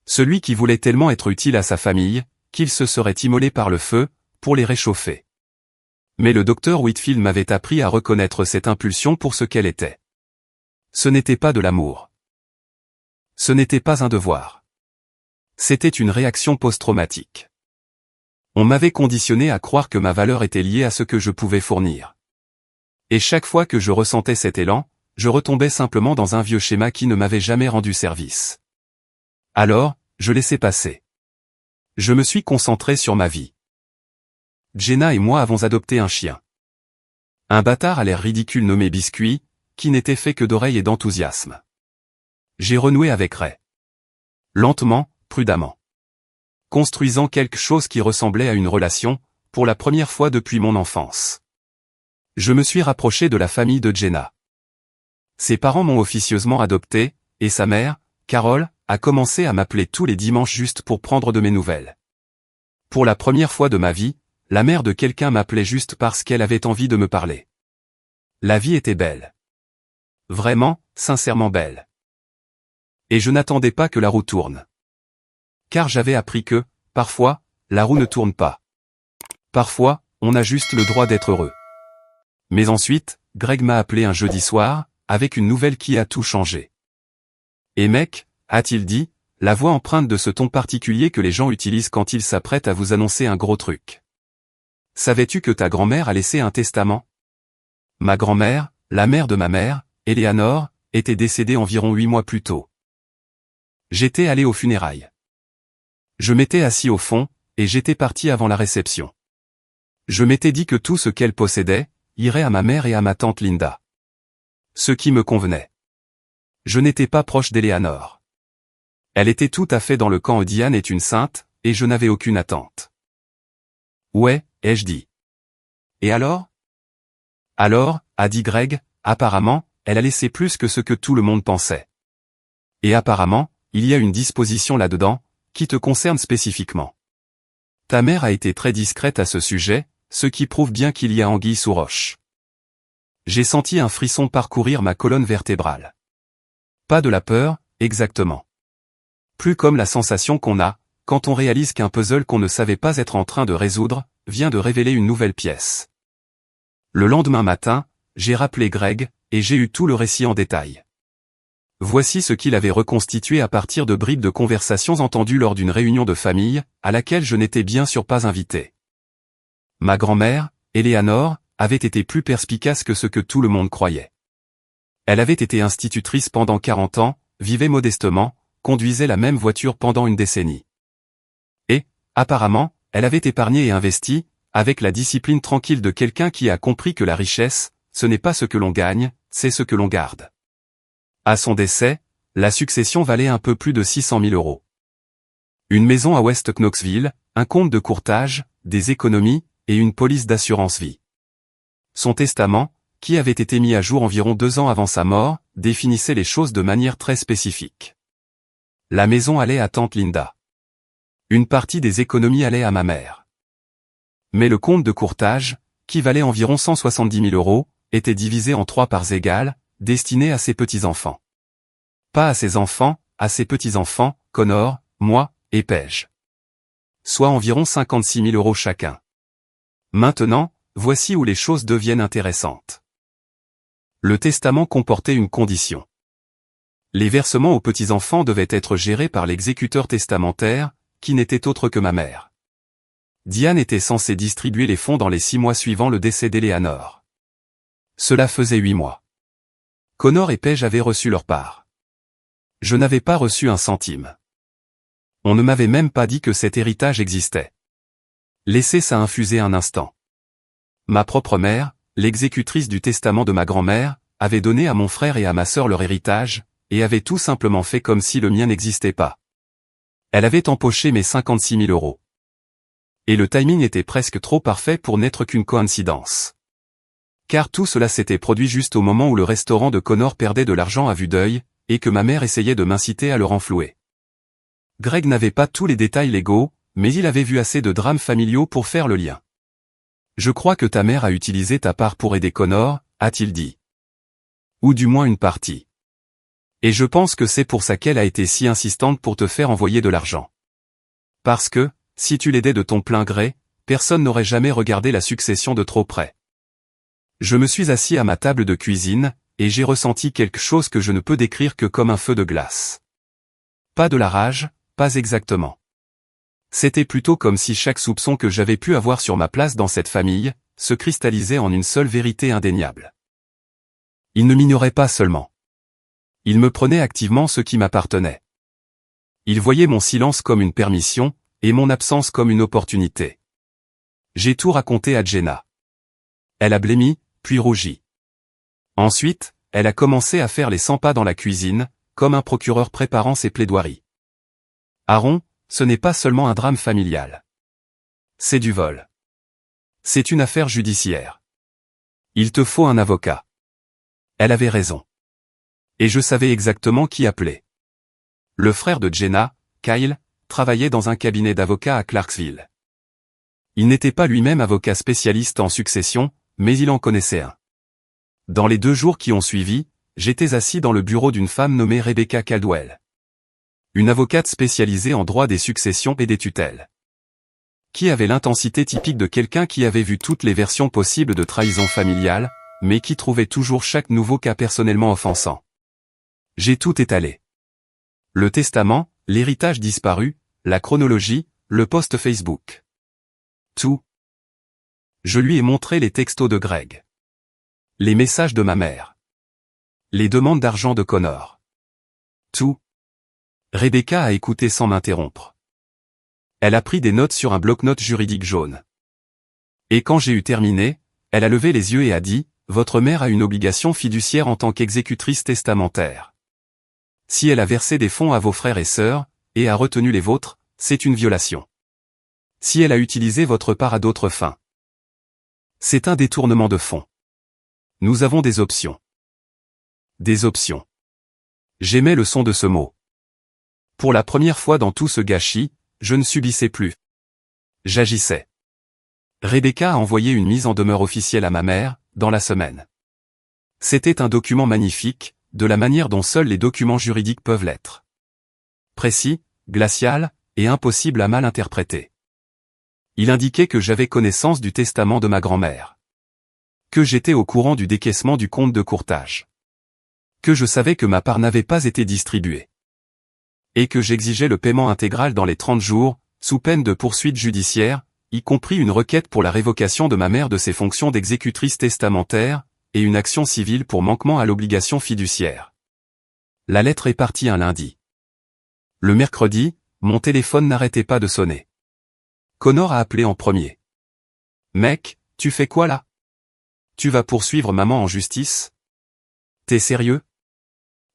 Celui qui voulait tellement être utile à sa famille, qu'il se serait immolé par le feu, pour les réchauffer. Mais le docteur Whitfield m'avait appris à reconnaître cette impulsion pour ce qu'elle était. Ce n'était pas de l'amour. Ce n'était pas un devoir. C'était une réaction post-traumatique. On m'avait conditionné à croire que ma valeur était liée à ce que je pouvais fournir. Et chaque fois que je ressentais cet élan, je retombais simplement dans un vieux schéma qui ne m'avait jamais rendu service. Alors, je laissais passer. Je me suis concentré sur ma vie. Jenna et moi avons adopté un chien. Un bâtard à l'air ridicule nommé Biscuit, qui n'était fait que d'oreilles et d'enthousiasme. J'ai renoué avec Ray. Lentement, prudemment. Construisant quelque chose qui ressemblait à une relation, pour la première fois depuis mon enfance. Je me suis rapproché de la famille de Jenna. Ses parents m'ont officieusement adopté, et sa mère, Carole, a commencé à m'appeler tous les dimanches juste pour prendre de mes nouvelles. Pour la première fois de ma vie, la mère de quelqu'un m'appelait juste parce qu'elle avait envie de me parler. La vie était belle. Vraiment, sincèrement belle. Et je n'attendais pas que la roue tourne. car j'avais appris que, parfois, la roue ne tourne pas. Parfois, on a juste le droit d'être heureux. Mais ensuite, Greg m'a appelé un jeudi soir, avec une nouvelle qui a tout changé. Et mec, a-t-il dit, la voix empreinte de ce ton particulier que les gens utilisent quand ils s'apprêtent à vous annoncer un gros truc. Savais-tu que ta grand-mère a laissé un testament? Ma grand-mère, la mère de ma mère, Eleanor, était décédée environ 8 mois plus tôt. J'étais allé aux funérailles. Je m'étais assis au fond, et j'étais parti avant la réception. Je m'étais dit que tout ce qu'elle possédait, irait à ma mère et à ma tante Linda. Ce qui me convenait. Je n'étais pas proche d'Eleanor. Elle était tout à fait dans le camp Diane est une sainte, et je n'avais aucune attente. Ouais, ai-je dit. Et alors? Alors, a dit Greg, apparemment, elle a laissé plus que ce que tout le monde pensait. Et apparemment, il y a une disposition là-dedans, qui te concerne spécifiquement. Ta mère a été très discrète à ce sujet, ce qui prouve bien qu'il y a anguille sous roche. J'ai senti un frisson parcourir ma colonne vertébrale. Pas de la peur, exactement. Plus comme la sensation qu'on a, quand on réalise qu'un puzzle qu'on ne savait pas être en train de résoudre, vient de révéler une nouvelle pièce. Le lendemain matin, j'ai rappelé Greg, et j'ai eu tout le récit en détail. Voici ce qu'il avait reconstitué à partir de bribes de conversations entendues lors d'une réunion de famille, à laquelle je n'étais bien sûr pas invité. Ma grand-mère, Eleanor, avait été plus perspicace que ce que tout le monde croyait. Elle avait été institutrice pendant 40 ans, vivait modestement, conduisait la même voiture pendant une décennie. Et, apparemment, elle avait épargné et investi, avec la discipline tranquille de quelqu'un qui a compris que la richesse, ce n'est pas ce que l'on gagne, c'est ce que l'on garde. À son décès, la succession valait un peu plus de 600 000 €. Une maison à West Knoxville, un compte de courtage, des économies, et une police d'assurance vie. Son testament, qui avait été mis à jour environ 2 ans avant sa mort, définissait les choses de manière très spécifique. La maison allait à tante Linda. Une partie des économies allait à ma mère. Mais le compte de courtage, qui valait environ 170 000 €, était divisé en 3 parts égales, destinées à ses petits-enfants. Pas à ses enfants, à ses petits-enfants, Connor, moi, et Paige. Soit environ 56 000 € chacun. Maintenant, voici où les choses deviennent intéressantes. Le testament comportait une condition. Les versements aux petits-enfants devaient être gérés par l'exécuteur testamentaire, qui n'était autre que ma mère. Diane était censée distribuer les fonds dans les 6 mois suivant le décès d'Eleanor. Cela faisait 8 mois. Connor et Paige avaient reçu leur part. Je n'avais pas reçu un centime. On ne m'avait même pas dit que cet héritage existait. Laissez ça infuser un instant. Ma propre mère, l'exécutrice du testament de ma grand-mère, avait donné à mon frère et à ma sœur leur héritage, et avait tout simplement fait comme si le mien n'existait pas. Elle avait empoché mes 56 000 €. Et le timing était presque trop parfait pour n'être qu'une coïncidence. Car tout cela s'était produit juste au moment où le restaurant de Connor perdait de l'argent à vue d'œil, et que ma mère essayait de m'inciter à le renflouer. Greg n'avait pas tous les détails légaux, mais il avait vu assez de drames familiaux pour faire le lien. Je crois que ta mère a utilisé ta part pour aider Connor, a-t-il dit. Ou du moins une partie. Et je pense que c'est pour ça qu'elle a été si insistante pour te faire envoyer de l'argent. Parce que, si tu l'aidais de ton plein gré, personne n'aurait jamais regardé la succession de trop près. Je me suis assis à ma table de cuisine, et j'ai ressenti quelque chose que je ne peux décrire que comme un feu de glace. Pas de la rage, pas exactement. C'était plutôt comme si chaque soupçon que j'avais pu avoir sur ma place dans cette famille, se cristallisait en une seule vérité indéniable. Il ne m'ignorait pas seulement. Il me prenait activement ce qui m'appartenait. Il voyait mon silence comme une permission, et mon absence comme une opportunité. J'ai tout raconté à Jenna. Elle a blêmi, puis rougi. Ensuite, elle a commencé à faire les 100 pas dans la cuisine, comme un procureur préparant ses plaidoiries. Aaron, ce n'est pas seulement un drame familial. C'est du vol. C'est une affaire judiciaire. Il te faut un avocat. Elle avait raison. Et je savais exactement qui appeler. Le frère de Jenna, Kyle, travaillait dans un cabinet d'avocats à Clarksville. Il n'était pas lui-même avocat spécialiste en succession, mais il en connaissait un. Dans les 2 jours qui ont suivi, j'étais assis dans le bureau d'une femme nommée Rebecca Caldwell. Une avocate spécialisée en droit des successions et des tutelles. Qui avait l'intensité typique de quelqu'un qui avait vu toutes les versions possibles de trahison familiale, mais qui trouvait toujours chaque nouveau cas personnellement offensant. J'ai tout étalé. Le testament, l'héritage disparu, la chronologie, le post Facebook. Tout. Je lui ai montré les textos de Greg. Les messages de ma mère. Les demandes d'argent de Connor. Tout. Rebecca a écouté sans m'interrompre. Elle a pris des notes sur un bloc-notes juridique jaune. Et quand j'ai eu terminé, elle a levé les yeux et a dit, « Votre mère a une obligation fiduciaire en tant qu'exécutrice testamentaire. Si elle a versé des fonds à vos frères et sœurs, et a retenu les vôtres, c'est une violation. Si elle a utilisé votre part à d'autres fins, c'est un détournement de fonds. Nous avons des options. » Des options. J'aimais le son de ce mot. Pour la première fois dans tout ce gâchis, je ne subissais plus. J'agissais. Rebecca a envoyé une mise en demeure officielle à ma mère, dans la semaine. C'était un document magnifique, de la manière dont seuls les documents juridiques peuvent l'être. Précis, glacial, et impossible à mal interpréter. Il indiquait que j'avais connaissance du testament de ma grand-mère. Que j'étais au courant du décaissement du compte de courtage. Que je savais que ma part n'avait pas été distribuée. Et que j'exigeais le paiement intégral dans les 30 jours, sous peine de poursuite judiciaire, y compris une requête pour la révocation de ma mère de ses fonctions d'exécutrice testamentaire, et une action civile pour manquement à l'obligation fiduciaire. La lettre est partie un lundi. Le mercredi, mon téléphone n'arrêtait pas de sonner. Connor a appelé en premier. « Mec, tu fais quoi là? Tu vas poursuivre maman en justice? T'es sérieux? »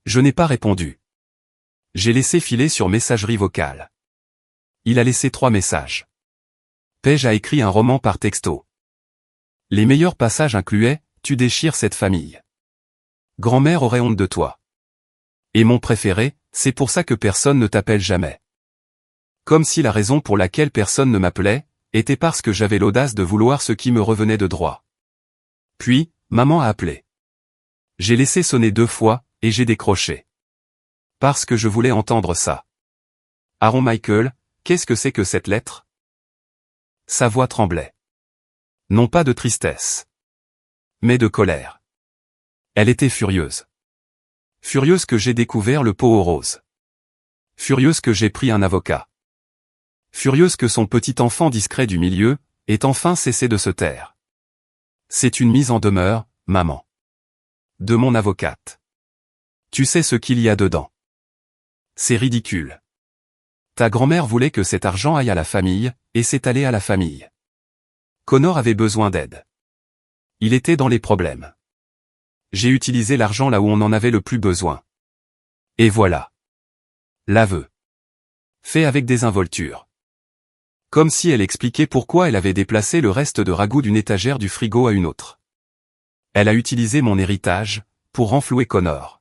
Je n'ai pas répondu. J'ai laissé filer sur messagerie vocale. Il a laissé 3 messages. Paige a écrit un roman par texto. Les meilleurs passages incluaient « Tu déchires cette famille. Grand-mère aurait honte de toi. » Et mon préféré, « C'est pour ça que personne ne t'appelle jamais. » Comme si la raison pour laquelle personne ne m'appelait, était parce que j'avais l'audace de vouloir ce qui me revenait de droit. Puis, maman a appelé. J'ai laissé sonner 2 fois, et j'ai décroché. Parce que je voulais entendre ça. Aaron Michael, qu'est-ce que c'est que cette lettre? Sa voix tremblait. Non pas de tristesse. Mais de colère. Elle était furieuse. Furieuse que j'ai découvert le pot aux roses. Furieuse que j'ai pris un avocat. Furieuse que son petit enfant discret du milieu, ait enfin cessé de se taire. C'est une mise en demeure, maman. De mon avocate. Tu sais ce qu'il y a dedans. C'est ridicule. Ta grand-mère voulait que cet argent aille à la famille, et c'est allé à la famille. Connor avait besoin d'aide. Il était dans les problèmes. J'ai utilisé l'argent là où on en avait le plus besoin. Et voilà. L'aveu. Fait avec désinvolture. Comme si elle expliquait pourquoi elle avait déplacé le reste de ragoût d'une étagère du frigo à une autre. Elle a utilisé mon héritage, pour renflouer Connor.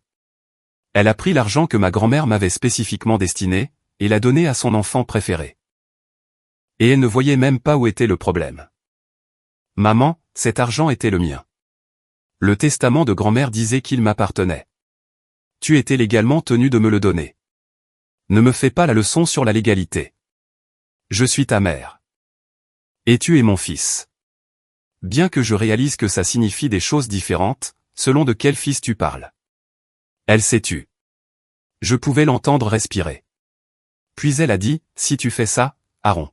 Elle a pris l'argent que ma grand-mère m'avait spécifiquement destiné, et l'a donné à son enfant préféré. Et elle ne voyait même pas où était le problème. Maman, cet argent était le mien. Le testament de grand-mère disait qu'il m'appartenait. Tu étais légalement tenu de me le donner. Ne me fais pas la leçon sur la légalité. Je suis ta mère. Et tu es mon fils. Bien que je réalise que ça signifie des choses différentes, selon de quel fils tu parles. Elle s'est tue. Je pouvais l'entendre respirer. Puis elle a dit, « Si tu fais ça, Aaron.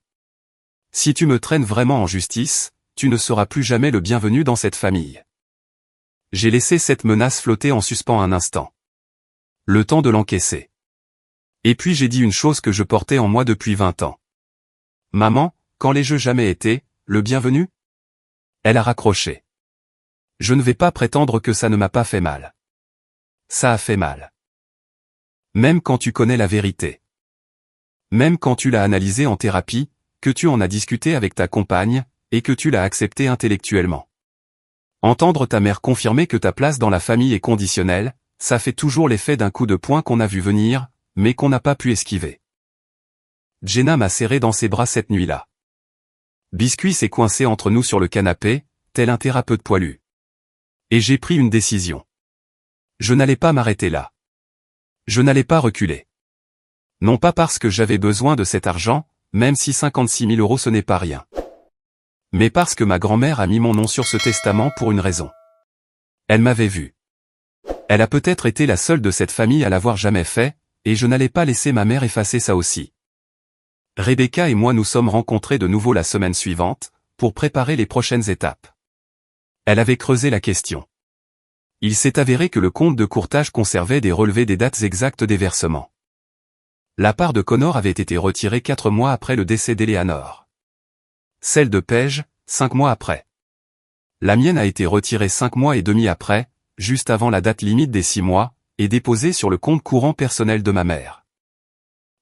Si tu me traînes vraiment en justice, tu ne seras plus jamais le bienvenu dans cette famille. » J'ai laissé cette menace flotter en suspens un instant. Le temps de l'encaisser. Et puis j'ai dit une chose que je portais en moi depuis 20 ans. « Maman, quand l'ai-je jamais été, le bienvenu ?» Elle a raccroché. Je ne vais pas prétendre que ça ne m'a pas fait mal. Ça a fait mal. Même quand tu connais la vérité. Même quand tu l'as analysé en thérapie, que tu en as discuté avec ta compagne, et que tu l'as accepté intellectuellement. Entendre ta mère confirmer que ta place dans la famille est conditionnelle, ça fait toujours l'effet d'un coup de poing qu'on a vu venir, mais qu'on n'a pas pu esquiver. Jenna m'a serré dans ses bras cette nuit-là. Biscuit s'est coincé entre nous sur le canapé, tel un thérapeute poilu. Et j'ai pris une décision. Je n'allais pas m'arrêter là. Je n'allais pas reculer. Non pas parce que j'avais besoin de cet argent, même si 56 000 € ce n'est pas rien. Mais parce que ma grand-mère a mis mon nom sur ce testament pour une raison. Elle m'avait vu. Elle a peut-être été la seule de cette famille à l'avoir jamais fait, et je n'allais pas laisser ma mère effacer ça aussi. Rebecca et moi nous sommes rencontrés de nouveau la semaine suivante, pour préparer les prochaines étapes. Elle avait creusé la question. Il s'est avéré que le compte de courtage conservait des relevés des dates exactes des versements. La part de Connor avait été retirée 4 mois après le décès d'Eleanor. Celle de Paige, 5 mois après. La mienne a été retirée 5 mois et demi après, juste avant la date limite des 6 mois, et déposée sur le compte courant personnel de ma mère.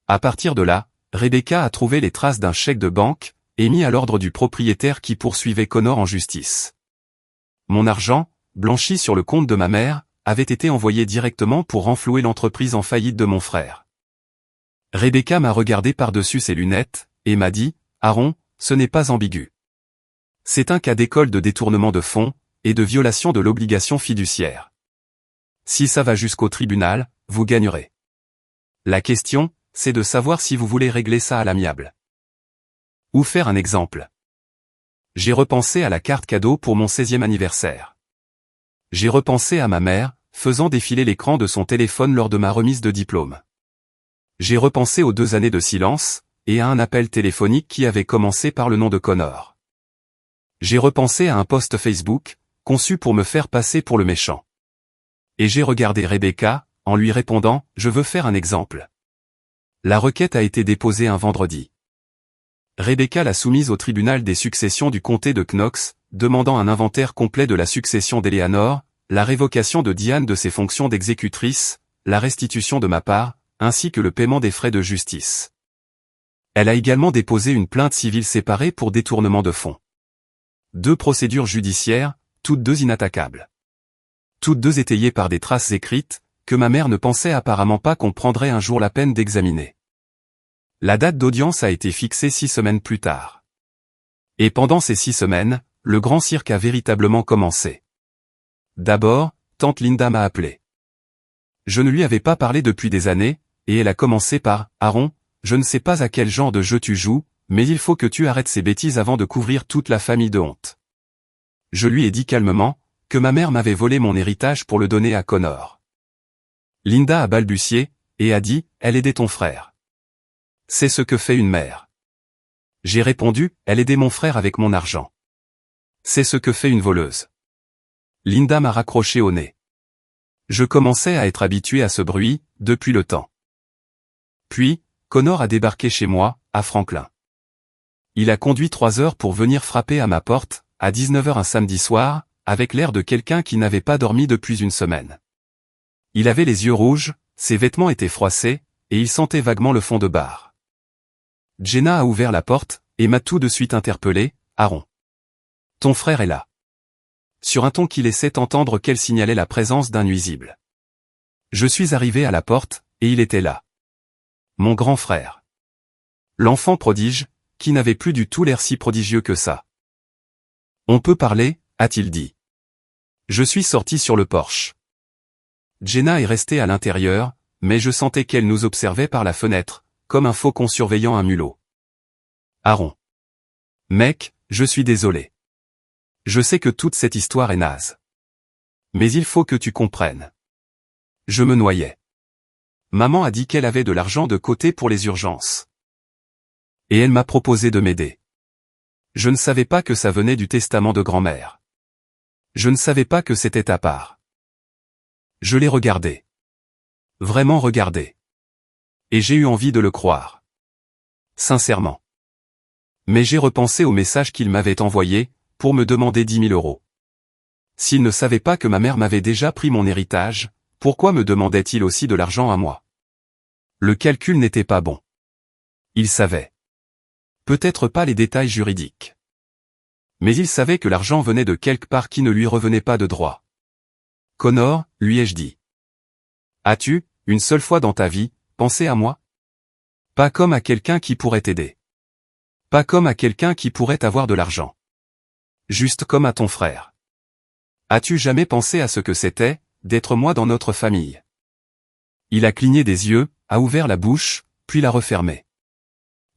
À partir de là, Rebecca a trouvé les traces d'un chèque de banque, émis à l'ordre du propriétaire qui poursuivait Connor en justice. Mon argent, blanchi sur le compte de ma mère, avait été envoyé directement pour renflouer l'entreprise en faillite de mon frère. Rebecca m'a regardé par-dessus ses lunettes, et m'a dit, « Aaron, ce n'est pas ambigu. C'est un cas d'école de détournement de fonds, et de violation de l'obligation fiduciaire. Si ça va jusqu'au tribunal, vous gagnerez. La question, c'est de savoir si vous voulez régler ça à l'amiable. » Ou faire un exemple. J'ai repensé à la carte cadeau pour mon 16e anniversaire. J'ai repensé à ma mère, faisant défiler l'écran de son téléphone lors de ma remise de diplôme. J'ai repensé aux 2 années de silence, et à un appel téléphonique qui avait commencé par le nom de Connor. J'ai repensé à un post Facebook, conçu pour me faire passer pour le méchant. Et j'ai regardé Rebecca, en lui répondant, « Je veux faire un exemple. » La requête a été déposée un vendredi. Rebecca l'a soumise au tribunal des successions du comté de Knox, demandant un inventaire complet de la succession d'Eleanor, la révocation de Diane de ses fonctions d'exécutrice, la restitution de ma part, ainsi que le paiement des frais de justice. Elle a également déposé une plainte civile séparée pour détournement de fonds. 2 procédures judiciaires, toutes 2 inattaquables. Toutes 2 étayées par des traces écrites, que ma mère ne pensait apparemment pas qu'on prendrait un jour la peine d'examiner. La date d'audience a été fixée 6 semaines plus tard. Et pendant ces 6 semaines, le grand cirque a véritablement commencé. D'abord, tante Linda m'a appelé. Je ne lui avais pas parlé depuis des années, et elle a commencé par « Aaron, je ne sais pas à quel genre de jeu tu joues, mais il faut que tu arrêtes ces bêtises avant de couvrir toute la famille de honte. » Je lui ai dit calmement, que ma mère m'avait volé mon héritage pour le donner à Connor. Linda a balbutié, et a dit, « Elle aidait ton frère. » C'est ce que fait une mère. J'ai répondu, elle aidait mon frère avec mon argent. C'est ce que fait une voleuse. Linda m'a raccroché au nez. Je commençais à être habitué à ce bruit, depuis le temps. Puis, Connor a débarqué chez moi, à Franklin. Il a conduit 3 heures pour venir frapper à ma porte, à 19 h un samedi soir, avec l'air de quelqu'un qui n'avait pas dormi depuis une semaine. Il avait les yeux rouges, ses vêtements étaient froissés, et il sentait vaguement le fond de bar. Jenna a ouvert la porte, et m'a tout de suite interpellé, « Aaron. Ton frère est là. » Sur un ton qui laissait entendre qu'elle signalait la présence d'un nuisible. Je suis arrivé à la porte, et il était là. Mon grand frère. L'enfant prodige, qui n'avait plus du tout l'air si prodigieux que ça. « On peut parler ?» a-t-il dit. Je suis sorti sur le porche. Jenna est restée à l'intérieur, mais je sentais qu'elle nous observait par la fenêtre, comme un faucon surveillant un mulot. Aaron. Mec, je suis désolé. Je sais que toute cette histoire est naze. Mais il faut que tu comprennes. Je me noyais. Maman a dit qu'elle avait de l'argent de côté pour les urgences. Et elle m'a proposé de m'aider. Je ne savais pas que ça venait du testament de grand-mère. Je ne savais pas que c'était à part. Je l'ai regardé. Vraiment regardé. Et j'ai eu envie de le croire. Sincèrement. Mais j'ai repensé au message qu'il m'avait envoyé, pour me demander 10 000 €. S'il ne savait pas que ma mère m'avait déjà pris mon héritage, pourquoi me demandait-il aussi de l'argent à moi? Le calcul n'était pas bon. Il savait. Peut-être pas les détails juridiques. Mais il savait que l'argent venait de quelque part qui ne lui revenait pas de droit. Connor, lui ai-je dit. As-tu, une seule fois dans ta vie, pensé à moi? Pas comme à quelqu'un qui pourrait t'aider. Pas comme à quelqu'un qui pourrait avoir de l'argent. Juste comme à ton frère. As-tu jamais pensé à ce que c'était, d'être moi dans notre famille? Il a cligné des yeux, a ouvert la bouche, puis l'a refermée.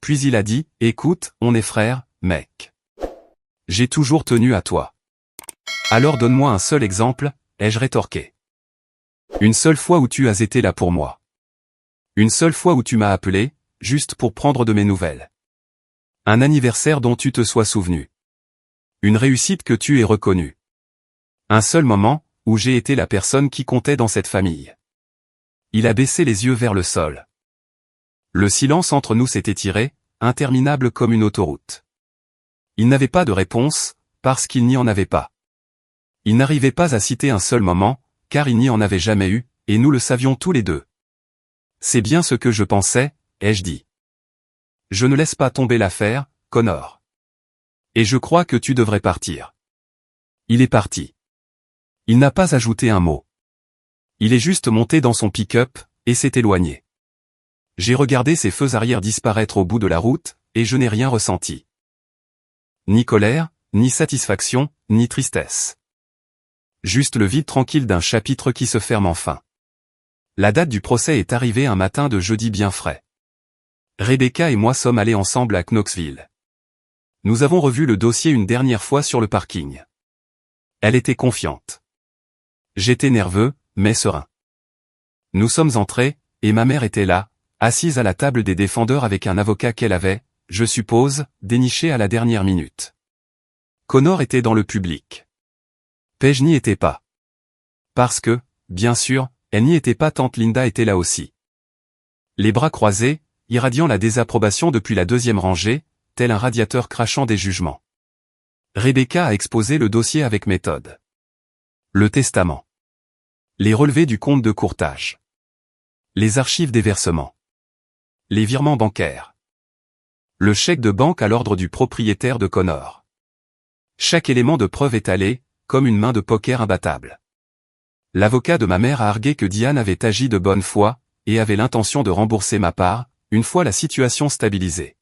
Puis il a dit, écoute, on est frères, mec. J'ai toujours tenu à toi. Alors donne-moi un seul exemple, ai-je rétorqué. Une seule fois où tu as été là pour moi. Une seule fois où tu m'as appelé, juste pour prendre de mes nouvelles. Un anniversaire dont tu te sois souvenu. Une réussite que tu aies reconnue. Un seul moment, où j'ai été la personne qui comptait dans cette famille. Il a baissé les yeux vers le sol. Le silence entre nous s'est étiré, interminable comme une autoroute. Il n'avait pas de réponse, parce qu'il n'y en avait pas. Il n'arrivait pas à citer un seul moment, car il n'y en avait jamais eu, et nous le savions tous les deux. C'est bien ce que je pensais, ai-je dit. Je ne laisse pas tomber l'affaire, Connor. Et je crois que tu devrais partir. Il est parti. Il n'a pas ajouté un mot. Il est juste monté dans son pick-up, et s'est éloigné. J'ai regardé ses feux arrière disparaître au bout de la route, et je n'ai rien ressenti. Ni colère, ni satisfaction, ni tristesse. Juste le vide tranquille d'un chapitre qui se ferme enfin. La date du procès est arrivée un matin de jeudi bien frais. Rebecca et moi sommes allés ensemble à Knoxville. Nous avons revu le dossier une dernière fois sur le parking. Elle était confiante. J'étais nerveux, mais serein. Nous sommes entrés, et ma mère était là, assise à la table des défendeurs avec un avocat qu'elle avait, je suppose, déniché à la dernière minute. Connor était dans le public. Paige n'y était pas. Parce que, bien sûr, elle n'y était pas, tante Linda était là aussi. Les bras croisés, irradiant la désapprobation depuis la deuxième rangée, tel un radiateur crachant des jugements. Rebecca a exposé le dossier avec méthode. Le testament. Les relevés du compte de courtage. Les archives des versements. Les virements bancaires. Le chèque de banque à l'ordre du propriétaire de Connor. Chaque élément de preuve étalé, comme une main de poker imbattable. L'avocat de ma mère a argué que Diane avait agi de bonne foi, et avait l'intention de rembourser ma part, une fois la situation stabilisée.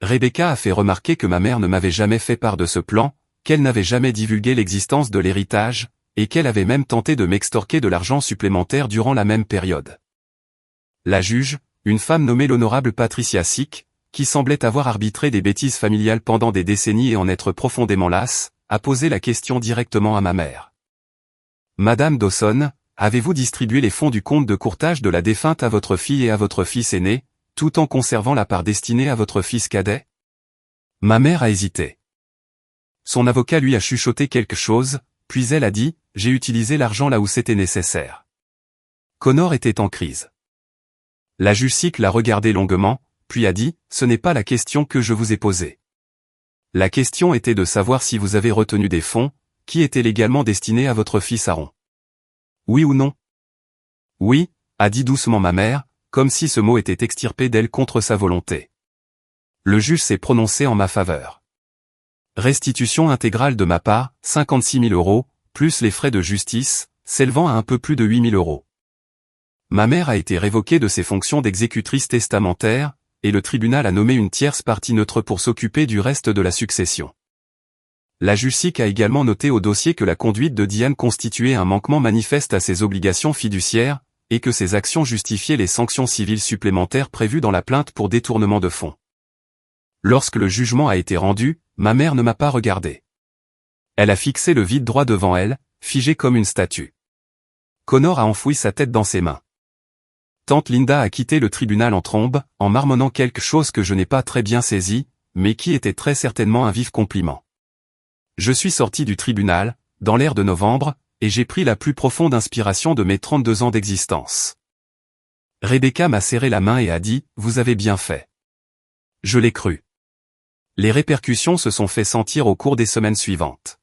Rebecca a fait remarquer que ma mère ne m'avait jamais fait part de ce plan, qu'elle n'avait jamais divulgué l'existence de l'héritage, et qu'elle avait même tenté de m'extorquer de l'argent supplémentaire durant la même période. La juge, une femme nommée l'honorable Patricia Sick, qui semblait avoir arbitré des bêtises familiales pendant des décennies et en être profondément lasse, a posé la question directement à ma mère. Madame Dawson, avez-vous distribué les fonds du compte de courtage de la défunte à votre fille et à votre fils aîné, tout en conservant la part destinée à votre fils cadet? Ma mère a hésité. Son avocat lui a chuchoté quelque chose, puis elle a dit, j'ai utilisé l'argent là où c'était nécessaire. Connor était en crise. La juge Sick l'a regardé longuement, puis a dit, ce n'est pas la question que je vous ai posée. La question était de savoir si vous avez retenu des fonds, qui étaient légalement destinés à votre fils Aaron. Oui ou non? Oui, a dit doucement ma mère, comme si ce mot était extirpé d'elle contre sa volonté. Le juge s'est prononcé en ma faveur. Restitution intégrale de ma part, 56 000 €, plus les frais de justice, s'élevant à un peu plus de 8 000 €. Ma mère a été révoquée de ses fonctions d'exécutrice testamentaire, et le tribunal a nommé une tierce partie neutre pour s'occuper du reste de la succession. La juge Sick a également noté au dossier que la conduite de Diane constituait un manquement manifeste à ses obligations fiduciaires, et que ses actions justifiaient les sanctions civiles supplémentaires prévues dans la plainte pour détournement de fonds. Lorsque le jugement a été rendu, ma mère ne m'a pas regardé. Elle a fixé le vide droit devant elle, figée comme une statue. Connor a enfoui sa tête dans ses mains. Tante Linda a quitté le tribunal en trombe, en marmonnant quelque chose que je n'ai pas très bien saisi, mais qui était très certainement un vif compliment. Je suis sorti du tribunal, dans l'air de novembre, et j'ai pris la plus profonde inspiration de mes 32 ans d'existence. Rebecca m'a serré la main et a dit, vous avez bien fait. Je l'ai cru. Les répercussions se sont fait sentir au cours des semaines suivantes.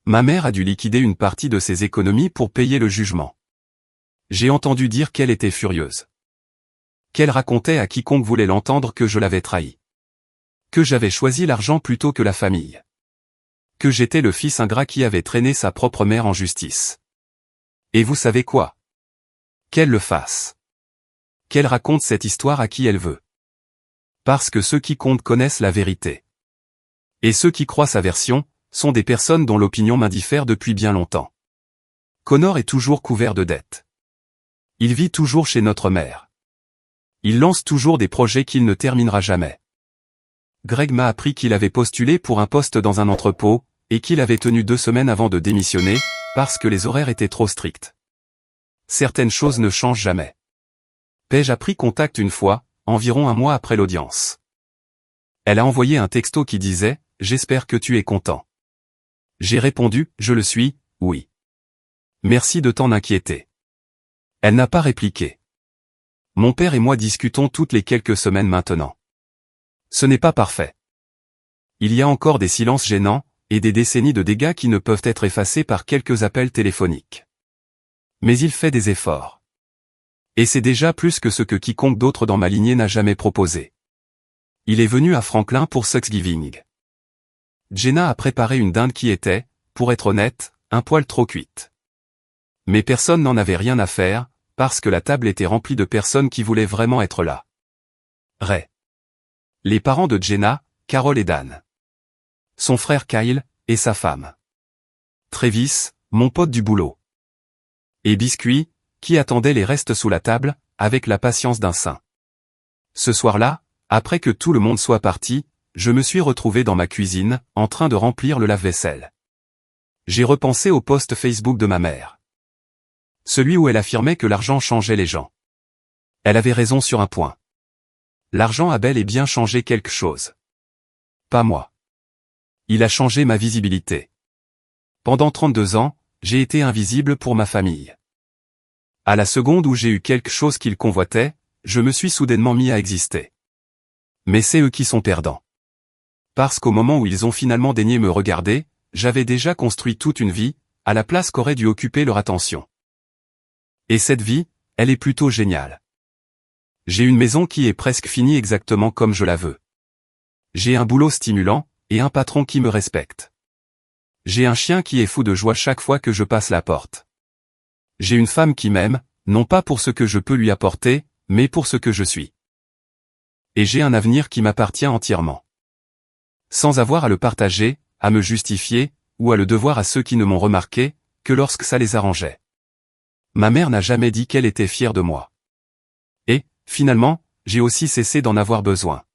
Ma mère a dû liquider une partie de ses économies pour payer le jugement. J'ai entendu dire qu'elle était furieuse. Qu'elle racontait à quiconque voulait l'entendre que je l'avais trahi. Que j'avais choisi l'argent plutôt que la famille. Que j'étais le fils ingrat qui avait traîné sa propre mère en justice. Et vous savez quoi? Qu'elle le fasse. Qu'elle raconte cette histoire à qui elle veut. Parce que ceux qui comptent connaissent la vérité. Et ceux qui croient sa version, sont des personnes dont l'opinion m'indiffère depuis bien longtemps. Connor est toujours couvert de dettes. Il vit toujours chez notre mère. Il lance toujours des projets qu'il ne terminera jamais. Greg m'a appris qu'il avait postulé pour un poste dans un entrepôt, et qu'il avait tenu 2 semaines avant de démissionner, parce que les horaires étaient trop stricts. Certaines choses ne changent jamais. Paige a pris contact une fois, environ un mois après l'audience. Elle a envoyé un texto qui disait « J'espère que tu es content ». J'ai répondu « Je le suis, oui. Merci de t'en inquiéter ». Elle n'a pas répliqué. Mon père et moi discutons toutes les quelques semaines maintenant. Ce n'est pas parfait. Il y a encore des silences gênants, et des décennies de dégâts qui ne peuvent être effacés par quelques appels téléphoniques. Mais il fait des efforts. Et c'est déjà plus que ce que quiconque d'autre dans ma lignée n'a jamais proposé. Il est venu à Franklin pour Thanksgiving. Jenna a préparé une dinde qui était, pour être honnête, un poil trop cuite. Mais personne n'en avait rien à faire, parce que la table était remplie de personnes qui voulaient vraiment être là. Ray. Les parents de Jenna, Carol et Dan. Son frère Kyle, et sa femme. Travis, mon pote du boulot. Et Biscuit, qui attendait les restes sous la table, avec la patience d'un saint. Ce soir-là, après que tout le monde soit parti, je me suis retrouvé dans ma cuisine, en train de remplir le lave-vaisselle. J'ai repensé au post Facebook de ma mère. Celui où elle affirmait que l'argent changeait les gens. Elle avait raison sur un point. L'argent a bel et bien changé quelque chose. Pas moi. Il a changé ma visibilité. Pendant 32 ans, j'ai été invisible pour ma famille. À la seconde où j'ai eu quelque chose qu'ils convoitaient, je me suis soudainement mis à exister. Mais c'est eux qui sont perdants. Parce qu'au moment où ils ont finalement daigné me regarder, j'avais déjà construit toute une vie, à la place qu'aurait dû occuper leur attention. Et cette vie, elle est plutôt géniale. J'ai une maison qui est presque finie exactement comme je la veux. J'ai un boulot stimulant, et un patron qui me respecte. J'ai un chien qui est fou de joie chaque fois que je passe la porte. J'ai une femme qui m'aime, non pas pour ce que je peux lui apporter, mais pour ce que je suis. Et j'ai un avenir qui m'appartient entièrement. Sans avoir à le partager, à me justifier, ou à le devoir à ceux qui ne m'ont remarqué, que lorsque ça les arrangeait. Ma mère n'a jamais dit qu'elle était fière de moi. Et, finalement, j'ai aussi cessé d'en avoir besoin.